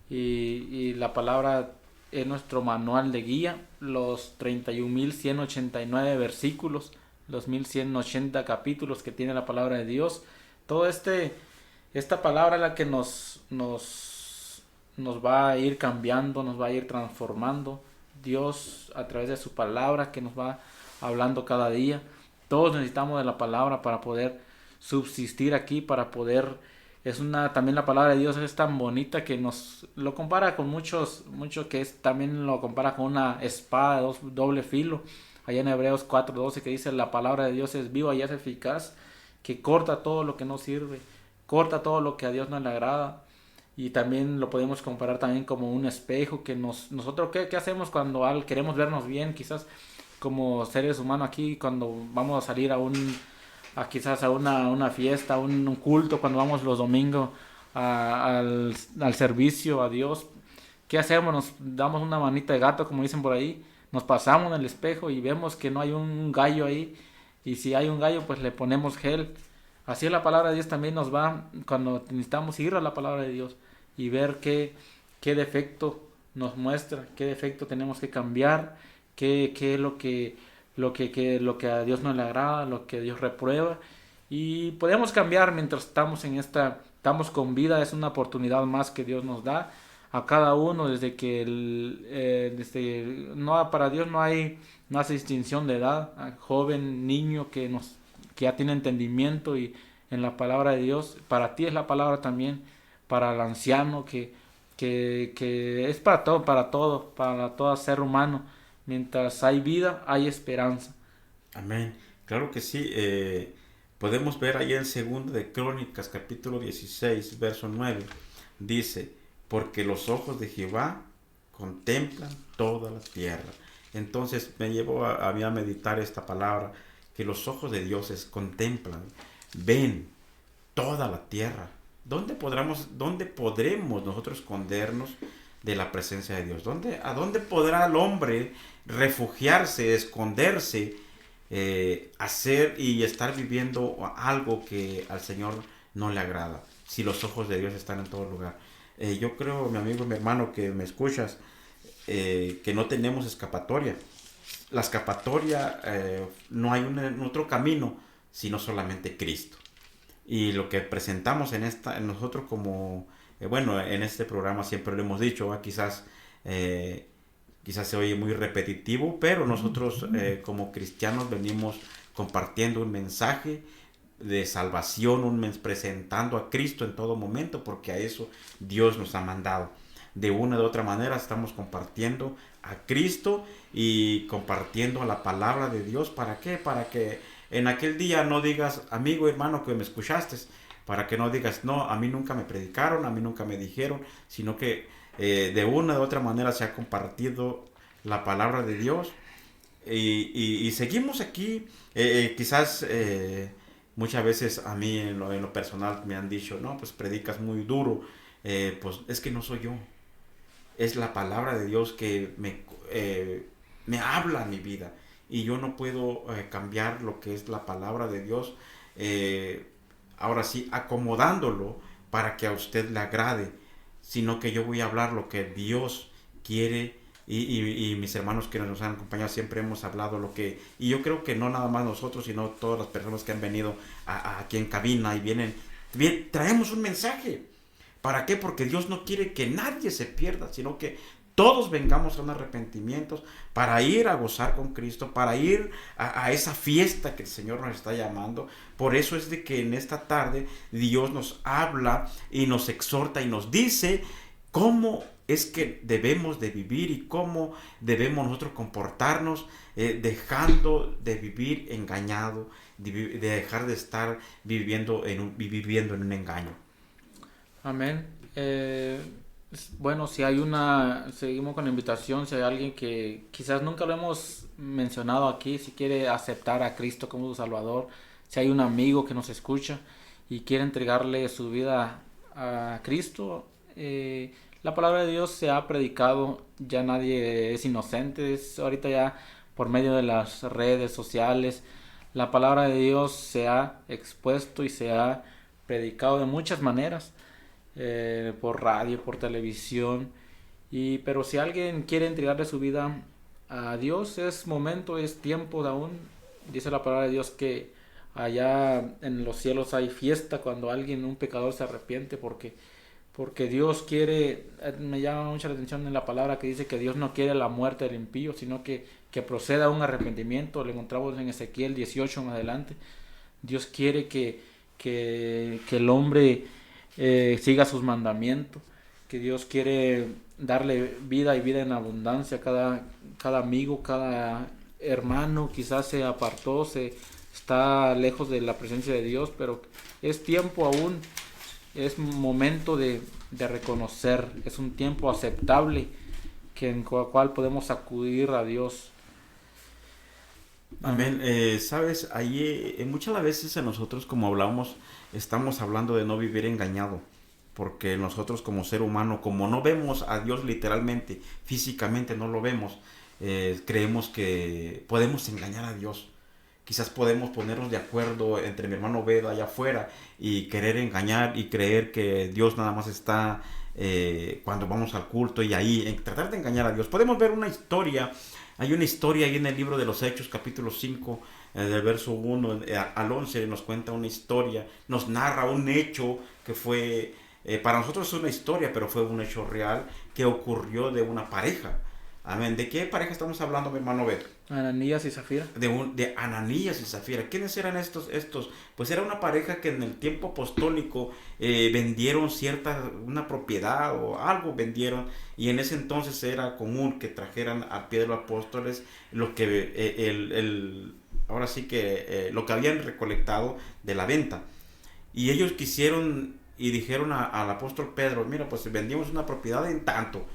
y la palabra es nuestro manual de guía, los 31.189 versículos, los 1180 capítulos que tiene la palabra de Dios. Todo esta palabra es la que nos va a ir cambiando, nos va a ir transformando. Dios, a través de su palabra que nos va hablando cada día. Todos necesitamos de la palabra para poder subsistir aquí, para poder también la palabra de Dios es tan bonita que nos lo compara con mucho que es, también lo compara con una espada de doble filo. Allá en Hebreos 4:12 que dice la palabra de Dios es viva y es eficaz, que corta todo lo que no sirve, corta todo lo que a Dios no le agrada. Y también lo podemos comparar también como un espejo que nosotros ¿qué hacemos cuando queremos vernos bien? Quizás como seres humanos aquí, cuando vamos a salir quizás a una fiesta, un culto, cuando vamos los domingos al servicio a Dios, ¿qué hacemos? Nos damos una manita de gato, como dicen por ahí, nos pasamos en el espejo y vemos que no hay un gallo ahí, y si hay un gallo, pues le ponemos gel. Así es la palabra de Dios también nos va, cuando necesitamos ir a la palabra de Dios y ver qué defecto nos muestra, qué defecto tenemos que cambiar, qué es lo que a Dios no le agrada, lo que Dios reprueba. Y podemos cambiar mientras estamos con vida. Es una oportunidad más que Dios nos da a cada uno, desde que no, para Dios no hace distinción de edad, joven, niño, que ya tiene entendimiento y en la palabra de Dios. Para ti es la palabra también, para el anciano, que es para todo ser humano. Mientras hay vida, hay esperanza. Amén. Claro que sí. Podemos ver ahí en 2 de Crónicas, capítulo 16, verso 9. Dice, porque los ojos de Jehová contemplan toda la tierra. Entonces me llevó a mí a meditar esta palabra, que los ojos de Dios contemplan, ven toda la tierra. ¿Dónde podremos nosotros escondernos de la presencia de Dios? ¿A dónde podrá el hombre refugiarse, esconderse, hacer y estar viviendo algo que al Señor no le agrada, si los ojos de Dios están en todo lugar? Yo creo, mi amigo, mi hermano, que me escuchas, que no tenemos escapatoria. La escapatoria, no hay otro camino sino solamente Cristo. Y lo que presentamos en nosotros como, en este programa siempre lo hemos dicho, quizás se oye muy repetitivo, pero nosotros como cristianos venimos compartiendo un mensaje de salvación, presentando a Cristo en todo momento, porque a eso Dios nos ha mandado. De una u otra manera estamos compartiendo a Cristo y compartiendo la palabra de Dios. ¿Para qué? Para que en aquel día no digas, amigo, hermano, que me escuchaste, para que no digas, no, a mí nunca me predicaron, a mí nunca me dijeron, sino que de una u otra manera se ha compartido la palabra de Dios. Y seguimos aquí. Quizás muchas veces a mí en lo personal me han dicho, no, pues predicas muy duro. Pues es que no soy yo, es la palabra de Dios que me habla a mi vida, y yo no puedo cambiar lo que es la palabra de Dios, ahora sí, acomodándolo para que a usted le agrade, sino que yo voy a hablar lo que Dios quiere. Y mis hermanos que nos han acompañado siempre hemos hablado y yo creo que no nada más nosotros, sino todas las personas que han venido aquí en cabina y vienen, traemos un mensaje. ¿Para qué? Porque Dios no quiere que nadie se pierda, sino que todos vengamos a un arrepentimiento para ir a gozar con Cristo, para ir a esa fiesta que el Señor nos está llamando. Por eso es de que en esta tarde Dios nos habla y nos exhorta y nos dice cómo es que debemos de vivir y cómo debemos nosotros comportarnos, dejando de vivir engañado, de dejar de estar viviendo en un engaño. Amén. Bueno, seguimos con la invitación, si hay alguien que quizás nunca lo hemos mencionado aquí, si quiere aceptar a Cristo como su Salvador, si hay un amigo que nos escucha y quiere entregarle su vida a Cristo, la palabra de Dios se ha predicado, ya nadie es inocente, ahorita ya por medio de las redes sociales, la palabra de Dios se ha expuesto y se ha predicado de muchas maneras. Por radio, por televisión, pero si alguien quiere entregarle su vida a Dios, es momento, es tiempo de aún. Dice la palabra de Dios que allá en los cielos hay fiesta cuando un pecador se arrepiente, porque Dios quiere, me llama mucho la atención en la palabra que dice que Dios no quiere la muerte del impío, sino que proceda a un arrepentimiento. Lo encontramos en Ezequiel 18 en adelante. Dios quiere que el hombre siga sus mandamientos, que Dios quiere darle vida y vida en abundancia a cada amigo, cada hermano. Quizás se apartó, está lejos de la presencia de Dios, pero es tiempo aún, es momento de reconocer, es un tiempo aceptable que en el cual podemos acudir a Dios. Amén. Sabes, ahí muchas las veces a nosotros, como hablamos, estamos hablando de no vivir engañado, porque nosotros como ser humano, como no vemos a Dios literalmente, físicamente no lo vemos, creemos que podemos engañar a Dios. Quizás podemos ponernos de acuerdo entre mi hermano Bedo allá afuera y querer engañar y creer que Dios nada más está cuando vamos al culto y ahí tratar de engañar a Dios. Podemos ver una historia, hay una historia ahí en el libro de los Hechos, capítulo 5, del verso 1 al 11, nos cuenta una historia, nos narra un hecho que fue, para nosotros es una historia, pero fue un hecho real que ocurrió de una pareja. Amén. ¿De qué pareja estamos hablando, mi hermano Beto? Ananías y Zafira. De Ananías y Zafira. ¿Quiénes eran estos? Pues era una pareja que en el tiempo apostólico vendieron una propiedad o algo vendieron, y en ese entonces era común que trajeran al pie de los apóstoles lo que ahora sí que lo que habían recolectado de la venta. Y ellos quisieron y dijeron al apóstol Pedro, mira, pues vendimos una propiedad en tanto.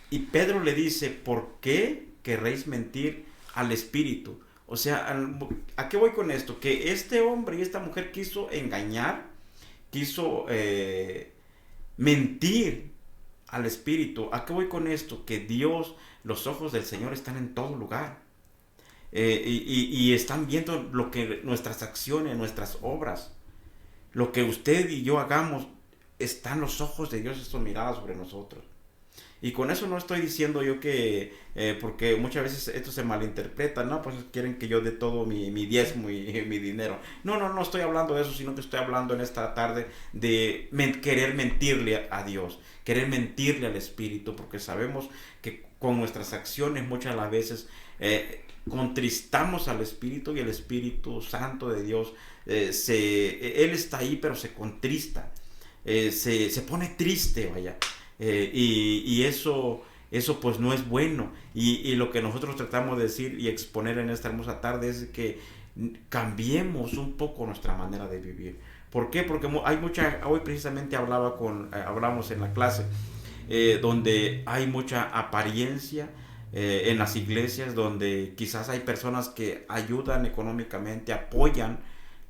Y Pedro le dice, ¿por qué querréis mentir al Espíritu? O sea, ¿a qué voy con esto? Que este hombre y esta mujer quiso engañar, quiso mentir al Espíritu. ¿A qué voy con esto? Que Dios, los ojos del Señor están en todo lugar. Y están viendo lo que nuestras acciones, nuestras obras, lo que usted y yo hagamos, están los ojos de Dios, estas miradas sobre nosotros. Y con eso no estoy diciendo yo que, porque muchas veces esto se malinterpreta, ¿no? Pues quieren que yo dé todo mi diezmo y mi dinero. No estoy hablando de eso, sino que estoy hablando en esta tarde de querer mentirle a Dios, querer mentirle al Espíritu, porque sabemos que con nuestras acciones muchas las veces contristamos al Espíritu, y el Espíritu Santo de Dios, Él está ahí, pero se contrista, se pone triste, vaya. Y eso pues no es bueno, y lo que nosotros tratamos de decir y exponer en esta hermosa tarde es que cambiemos un poco nuestra manera de vivir. ¿Por qué? Porque hoy precisamente hablamos en la clase, donde hay mucha apariencia en las iglesias, donde quizás hay personas que ayudan económicamente, apoyan,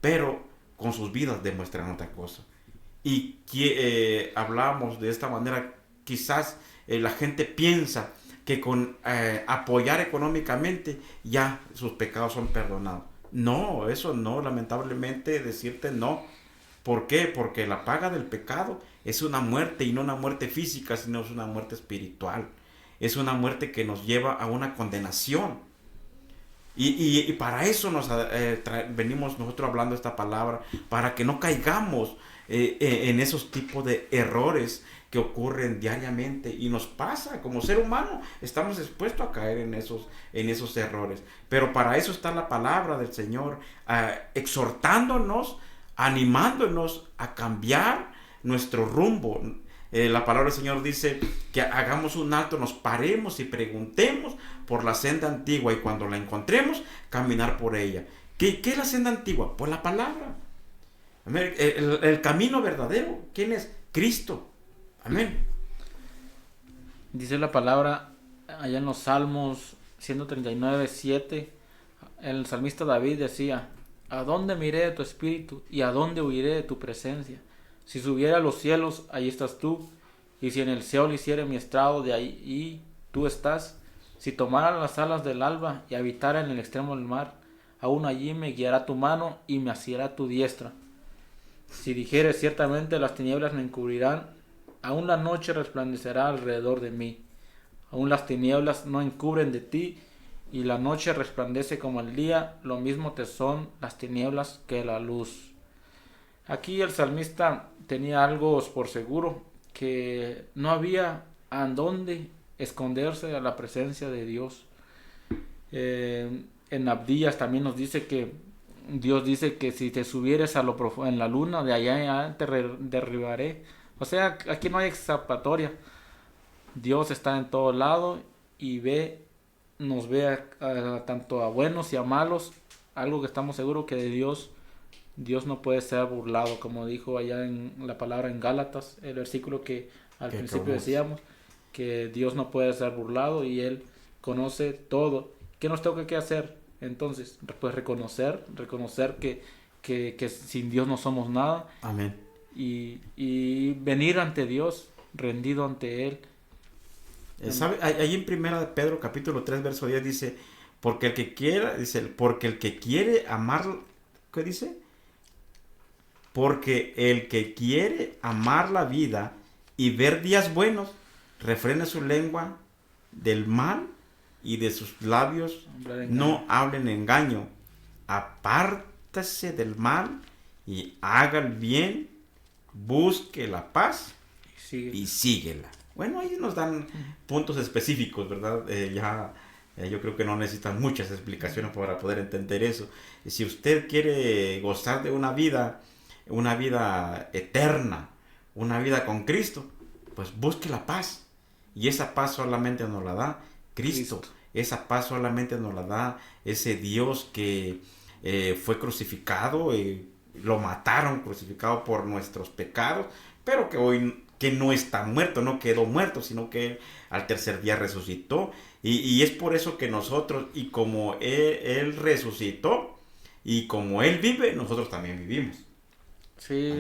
pero con sus vidas demuestran otra cosa. Y hablamos de esta manera, quizás la gente piensa que con apoyar económicamente ya sus pecados son perdonados. No, eso no, lamentablemente decirte no. ¿Por qué? Porque la paga del pecado es una muerte, y no una muerte física, sino es una muerte espiritual. Es una muerte que nos lleva a una condenación. Y para eso venimos nosotros hablando esta palabra, para que no caigamos en esos tipos de errores que ocurren diariamente, y nos pasa como ser humano, estamos expuestos a caer en esos errores, pero para eso está la palabra del Señor, exhortándonos, animándonos a cambiar nuestro rumbo. La palabra del Señor dice que hagamos un alto, nos paremos y preguntemos por la senda antigua, y cuando la encontremos, caminar por ella. ¿Qué es la senda antigua? Pues la palabra. El camino verdadero, ¿quién es? Cristo. Amén. Dice la palabra allá en los Salmos 139:7, el salmista David decía: ¿a dónde miré de tu espíritu, y a dónde huiré de tu presencia? Si subiera a los cielos, ahí estás tú, y si en el Seol hiciere mi estrado, de ahí tú estás. Si tomara las alas del alba y habitara en el extremo del mar, aún allí me guiará tu mano y me asirá tu diestra. Si dijere, ciertamente las tinieblas me encubrirán, aún la noche resplandecerá alrededor de mí. Aún las tinieblas no encubren de ti, y la noche resplandece como el día, lo mismo te son las tinieblas que la luz. Aquí el salmista tenía algo por seguro, que no había a dónde esconderse a la presencia de Dios. En Abdías también nos dice que Dios dice que si te subieres a en la luna, de allá te derribaré. O sea, aquí no hay escapatoria. Dios está en todo lado y nos ve tanto a buenos y a malos. Algo que estamos seguros que de Dios no puede ser burlado, como dijo allá en la palabra en Gálatas, el versículo que al principio decíamos, que Dios no puede ser burlado y Él conoce todo. ¿Qué nos toca que hacer? Entonces, pues reconocer que sin Dios no somos nada. Amén. Y venir ante Dios, rendido ante Él. ¿Sabe? Ahí en Primera de Pedro, capítulo 3, verso 10 dice, porque el que quiere amar, ¿qué dice? Porque el que quiere amar la vida y ver días buenos, refrene su lengua del mal y de sus labios no hablen engaño. Apártese del mal y haga el bien, busque la paz y síguela. Bueno, ahí nos dan puntos específicos, ¿verdad? Yo creo que no necesitan muchas explicaciones para poder entender eso. Si usted quiere gozar de una vida eterna, una vida con Cristo, pues busque la paz. Y esa paz solamente nos la da Cristo. Esa paz solamente nos la da ese Dios que fue crucificado, lo mataron crucificado por nuestros pecados, pero que hoy que no está muerto, no quedó muerto, sino que al tercer día resucitó. Y es por eso que nosotros, y como él resucitó, y como Él vive, nosotros también vivimos. Sí,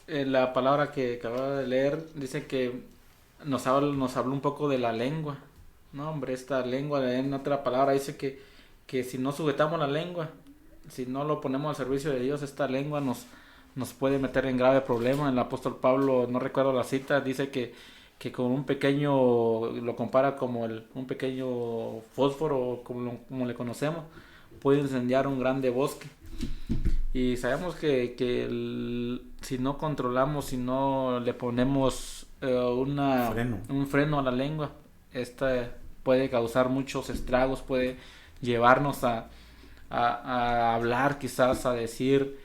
la palabra que acababa de leer dice que nos habló un poco de la lengua. No, hombre, esta lengua, en otra palabra dice que si no sujetamos la lengua, si no lo ponemos al servicio de Dios, esta lengua nos puede meter en grave problema. El apóstol Pablo, no recuerdo la cita, dice que con un pequeño, lo compara como un pequeño fósforo, como le conocemos, puede incendiar un grande bosque. Y sabemos que si no controlamos, si no le ponemos un freno a la lengua, esta puede causar muchos estragos, puede llevarnos a hablar, quizás a decir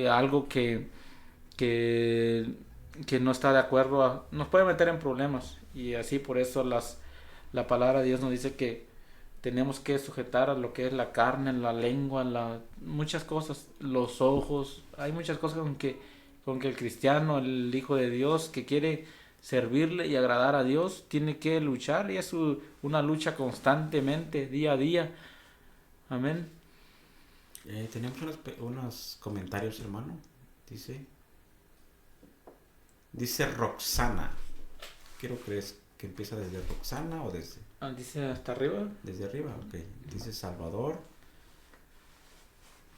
algo que no está de acuerdo, nos puede meter en problemas. Y así por eso la palabra de Dios nos dice que tenemos que sujetar a lo que es la carne, la lengua, muchas cosas, los ojos. Hay muchas cosas con que el cristiano, el hijo de Dios que quiere servirle y agradar a Dios, tiene que luchar, y es una lucha constantemente, día a día. Amén. Tenemos unos comentarios, hermano. Dice Roxana. Quiero creer que empieza desde Roxana o desde... dice hasta arriba. Desde arriba, ok. Dice Salvador.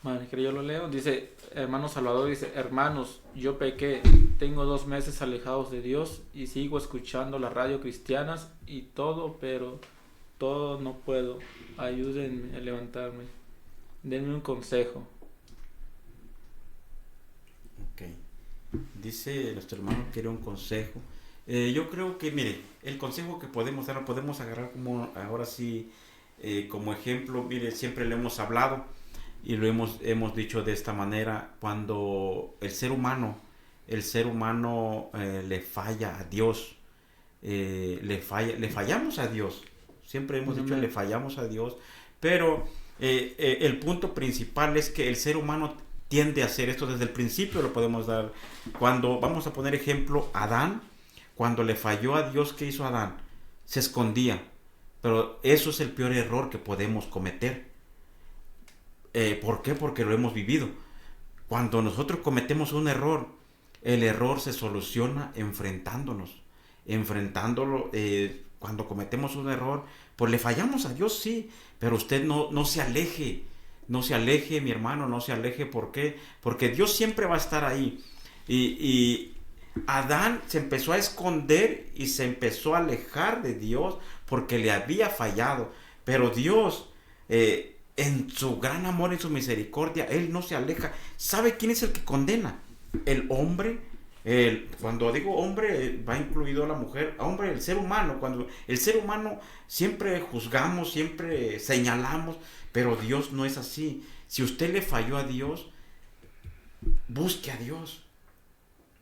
Madre, que yo lo leo. Dice, hermano Salvador, dice, hermanos, yo pequé, tengo 2 meses alejados de Dios y sigo escuchando las radio cristianas y todo, pero todo no puedo. Ayúdenme a levantarme. Denme un consejo. Ok. Dice nuestro hermano quiere un consejo. Yo creo que, mire, el consejo que podemos dar, lo podemos agarrar como, ahora sí, como ejemplo. Mire, siempre le hemos hablado y lo hemos dicho de esta manera: cuando el ser humano le falla a Dios, le fallamos a Dios. Siempre hemos dicho le fallamos a Dios, pero el punto principal es que el ser humano tiende a hacer esto desde el principio. Lo podemos dar cuando, vamos a poner ejemplo, Adán. Cuando le falló a Dios, ¿qué hizo Adán? Se escondía. Pero eso es el peor error que podemos cometer. ¿Por qué? Porque lo hemos vivido. Cuando nosotros cometemos un error, el error se soluciona enfrentándolo. Cuando cometemos un error, pues le fallamos a Dios, sí, pero usted no se aleje. No se aleje, mi hermano, no se aleje. ¿Por qué? Porque Dios siempre va a estar ahí. Y Adán se empezó a esconder y se empezó a alejar de Dios porque le había fallado. Pero Dios, en su gran amor y su misericordia, Él no se aleja. ¿Sabe quién es el que condena? El hombre. Cuando digo hombre, va incluido la mujer. Hombre, el ser humano. Cuando el ser humano siempre juzgamos, siempre señalamos, pero Dios no es así. Si usted le falló a Dios, busque a Dios.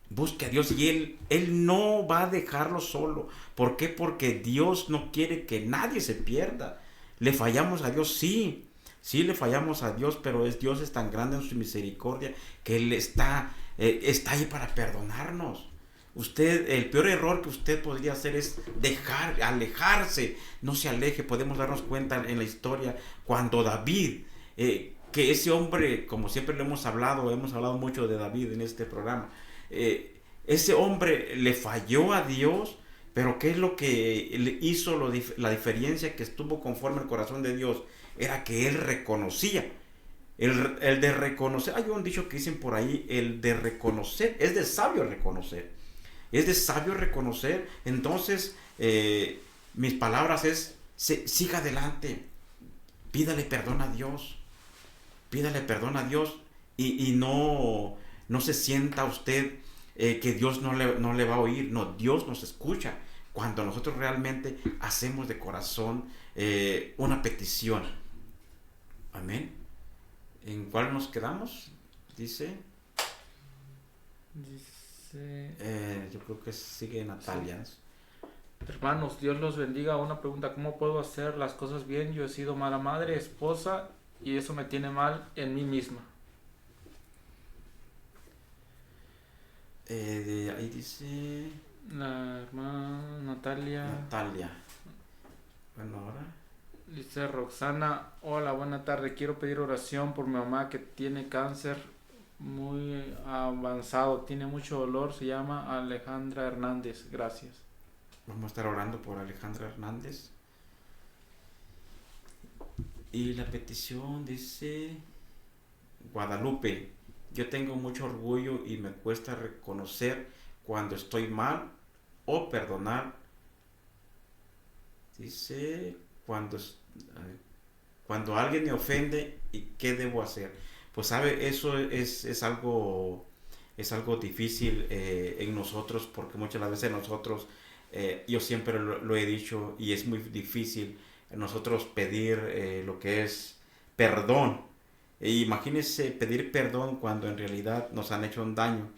Busque a Dios y Él no va a dejarlo solo. ¿Por qué? Porque Dios no quiere que nadie se pierda. ¿Le fallamos a Dios? Sí. Sí le fallamos a Dios, pero Dios es tan grande en su misericordia que Él está ahí para perdonarnos. El peor error que usted podría hacer es alejarse. No se aleje. Podemos darnos cuenta en la historia cuando David, que ese hombre, como siempre lo hemos hablado mucho de David en este programa. Ese hombre le falló a Dios, pero ¿qué es lo que le hizo la diferencia que estuvo conforme al corazón de Dios? Era que él reconocía. El de reconocer, hay un dicho que dicen por ahí, el de reconocer, es de sabio reconocer. Es de sabio reconocer. Entonces, mis palabras es, siga adelante, pídale perdón a Dios, pídale perdón a Dios y no se sienta usted que Dios no le va a oír. No, Dios nos escucha cuando nosotros realmente hacemos de corazón una petición. Amén. ¿En cuál nos quedamos? Dice, yo creo que sigue Natalia. Sí. Hermanos, Dios los bendiga. Una pregunta: ¿cómo puedo hacer las cosas bien? Yo he sido mala madre, esposa, y eso me tiene mal en mí misma. Ahí dice La hermana Natalia. Bueno, ahora Dice Roxana: hola, buena tarde. Quiero pedir oración por mi mamá que tiene cáncer muy avanzado. Tiene mucho dolor. Se llama Alejandra Hernández. Gracias. vamos a estar orando por Alejandra Hernández. Y la petición dice Guadalupe: yo tengo mucho orgullo y me cuesta reconocer cuando estoy mal o perdonar. Dice, cuando alguien me ofende, ¿y qué debo hacer? Pues sabe, eso es algo difícil en nosotros, porque muchas veces nosotros, yo siempre lo he dicho, y es muy difícil nosotros pedir lo que es perdón. Imagínense pedir perdón cuando en realidad nos han hecho un daño,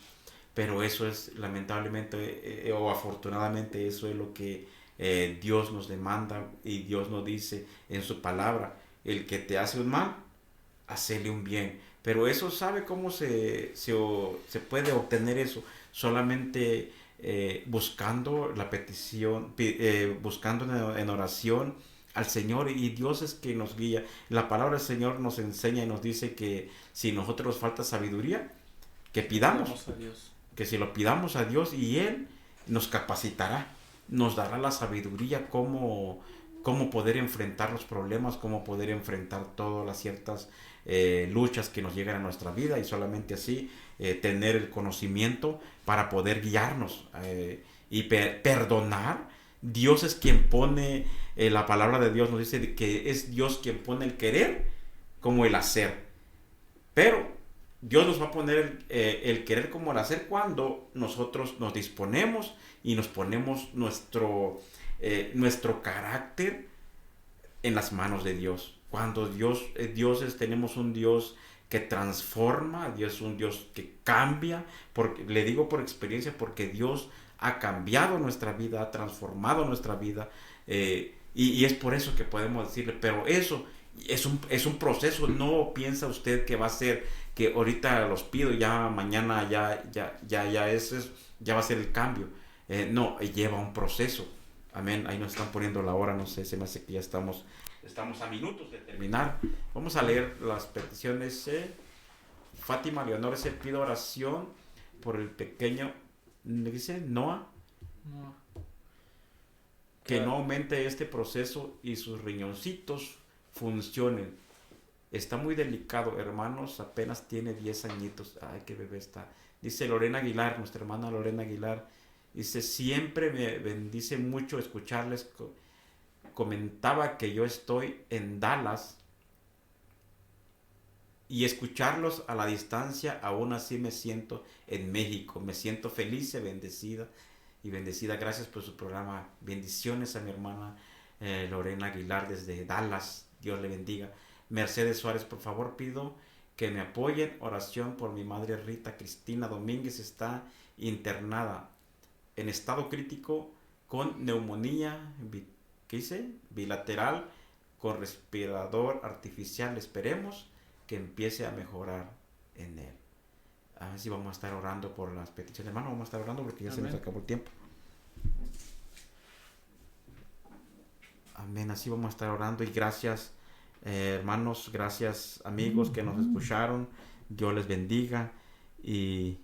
pero eso es lamentablemente o afortunadamente eso es lo que Dios nos demanda y Dios nos dice en su palabra: el que te hace un mal, hacerle un bien. Pero eso, ¿sabe cómo se puede obtener eso? Solamente buscando la petición, buscando en oración al Señor, y Dios es que nos guía. La palabra del Señor nos enseña y nos dice que si nosotros nos falta sabiduría, que pidamos, a Dios. que si lo pidamos a Dios y Él nos capacitará, nos dará la sabiduría cómo poder enfrentar los problemas, cómo poder enfrentar todas las ciertas luchas que nos llegan a nuestra vida, y solamente así tener el conocimiento para poder guiarnos y perdonar. Dios es quien pone, la palabra de Dios nos dice que es Dios quien pone el querer como el hacer. Pero Dios nos va a poner el querer como el hacer cuando nosotros nos disponemos y nos ponemos nuestro carácter en las manos de Dios. Cuando tenemos un Dios que transforma, Dios es un Dios que cambia, porque, le digo por experiencia, porque Dios ha cambiado nuestra vida, ha transformado nuestra vida, y es por eso que podemos decirle, pero eso es un proceso. No piensa usted que va a ser que ahorita los pido, ya mañana ya va a ser el cambio. No, lleva un proceso. Amén. Ahí nos están poniendo la hora, no sé, se me hace que ya estamos a minutos de terminar. Vamos a leer las peticiones. Fátima Leonor se pide oración por el pequeño, dice Noah, que no aumente este proceso y sus riñoncitos funcionen. Está muy delicado, hermanos, apenas tiene 10 añitos. Ay, qué bebé está. Dice Lorena Aguilar, nuestra hermana Lorena Aguilar. Dice, siempre me bendice mucho escucharles. Comentaba que yo estoy en Dallas y escucharlos a la distancia, aún así me siento en México. Me siento feliz y bendecida. Gracias por su programa. Bendiciones a mi hermana Lorena Aguilar desde Dallas. Dios le bendiga. Mercedes Suárez, por favor, pido que me apoyen. Oración por mi madre Rita Cristina Domínguez, está internada en estado crítico con neumonía, ¿qué dice? Bilateral, con respirador artificial. Esperemos que empiece a mejorar en él. A ver si vamos a estar orando por las peticiones. Hermano, vamos a estar orando porque ya Amén. Se nos acabó el tiempo. Amén, así vamos a estar orando. Y gracias, hermanos, gracias amigos que nos escucharon. Dios les bendiga. Y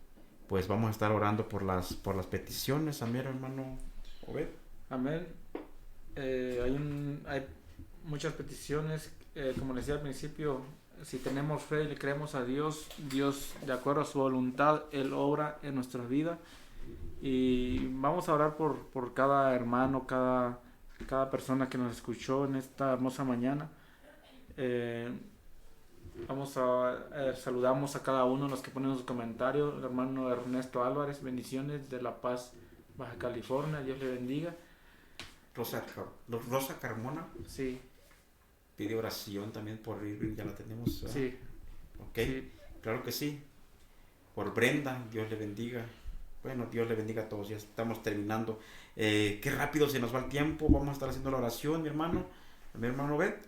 pues vamos a estar orando por las peticiones. Amén, hermano Obed. Amén. Hay muchas peticiones. Como les decía al principio, si tenemos fe y le creemos a Dios, Dios, de acuerdo a su voluntad, Él obra en nuestra vida. Y vamos a orar por cada hermano, cada persona que nos escuchó en esta hermosa mañana. Saludamos a cada uno de los que ponen sus comentarios. El hermano Ernesto Álvarez, bendiciones de La Paz, Baja California, Dios le bendiga. Rosa Carmona. Sí. Pide oración también por Irving, ya la tenemos. Sí. Ok, sí. Claro que sí. Por Brenda, Dios le bendiga. Bueno, Dios le bendiga a todos, ya estamos terminando. Qué rápido se nos va el tiempo. Vamos a estar haciendo la oración, mi hermano Bet.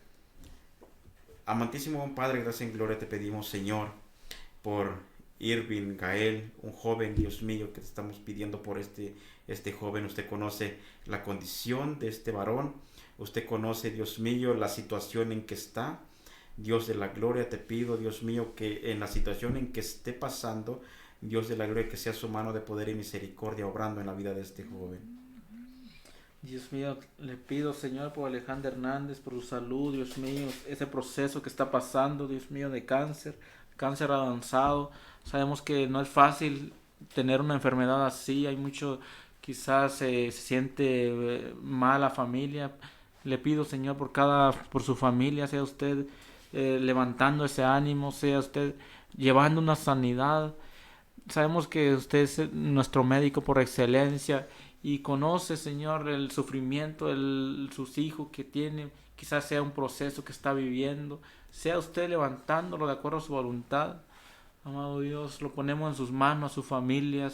Amantísimo Padre, gracias en gloria te pedimos, Señor, por Irving Gael, un joven, Dios mío, que te estamos pidiendo por este joven. Usted conoce la condición de este varón. Usted conoce, Dios mío, la situación en que está. Dios de la gloria, te pido, Dios mío, que en la situación en que esté pasando, Dios de la gloria, que sea su mano de poder y misericordia obrando en la vida de este joven. Dios mío, le pido, Señor, por Alejandro Hernández, por su salud, Dios mío, ese proceso que está pasando, Dios mío, de cáncer avanzado. Sabemos que no es fácil tener una enfermedad así, hay mucho, quizás se siente mal la familia. Le pido, Señor, por su familia, sea usted levantando ese ánimo, sea usted llevando una sanidad. Sabemos que usted es nuestro médico por excelencia y conoce, Señor, el sufrimiento de sus hijos que tiene. Quizás sea un proceso que está viviendo. Sea usted levantándolo de acuerdo a su voluntad. Amado Dios, lo ponemos en sus manos, a su familia,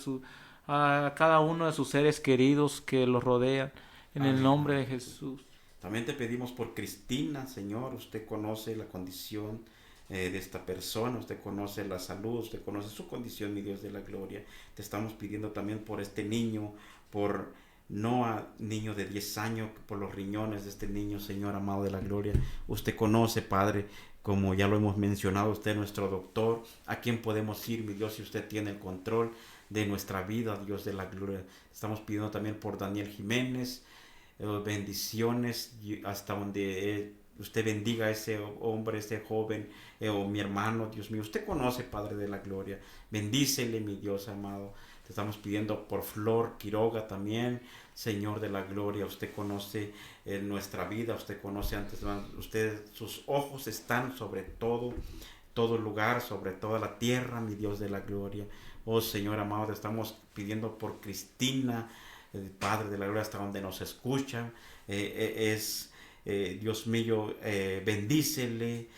a cada uno de sus seres queridos que los rodean. En el nombre de Jesús. También te pedimos por Cristina, Señor. Usted conoce la condición de esta persona, usted conoce la salud, usted conoce su condición, mi Dios de la gloria. Te estamos pidiendo también por este niño, por Noah, niño de 10 años, por los riñones de este niño, Señor amado de la gloria. Usted conoce, Padre, como ya lo hemos mencionado, usted es nuestro doctor, a quien podemos ir, mi Dios, si usted tiene el control de nuestra vida, Dios de la gloria. Estamos pidiendo también por Daniel Jiménez, bendiciones hasta donde usted bendiga a ese hombre, ese joven, o mi hermano, Dios mío. Usted conoce, Padre de la gloria. Bendícele, mi Dios amado. Te estamos pidiendo por Flor Quiroga también, Señor de la gloria. Usted conoce nuestra vida, usted conoce antes, usted, sus ojos están sobre todo lugar, sobre toda la tierra, mi Dios de la gloria. Oh Señor amado, te estamos pidiendo por Cristina, Padre de la gloria, hasta donde nos escuchan. Dios mío, bendícele,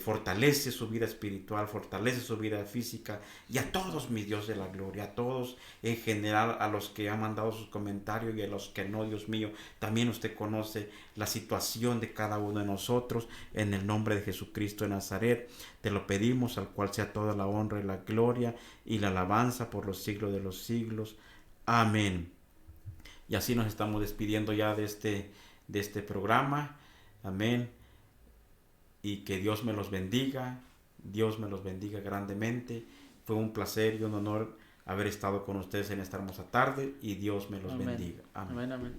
fortalece su vida espiritual, fortalece su vida física, y a todos, mi Dios de la gloria, a todos en general, a los que han mandado sus comentarios y a los que no, Dios mío, también usted conoce la situación de cada uno de nosotros. En el nombre de Jesucristo de Nazaret te lo pedimos, al cual sea toda la honra y la gloria y la alabanza por los siglos de los siglos. Amén. Y así nos estamos despidiendo ya de este programa. Amén. Y que Dios me los bendiga. Dios me los bendiga grandemente. Fue un placer y un honor haber estado con ustedes en esta hermosa tarde. Y Dios me los bendiga. Amén. Amén.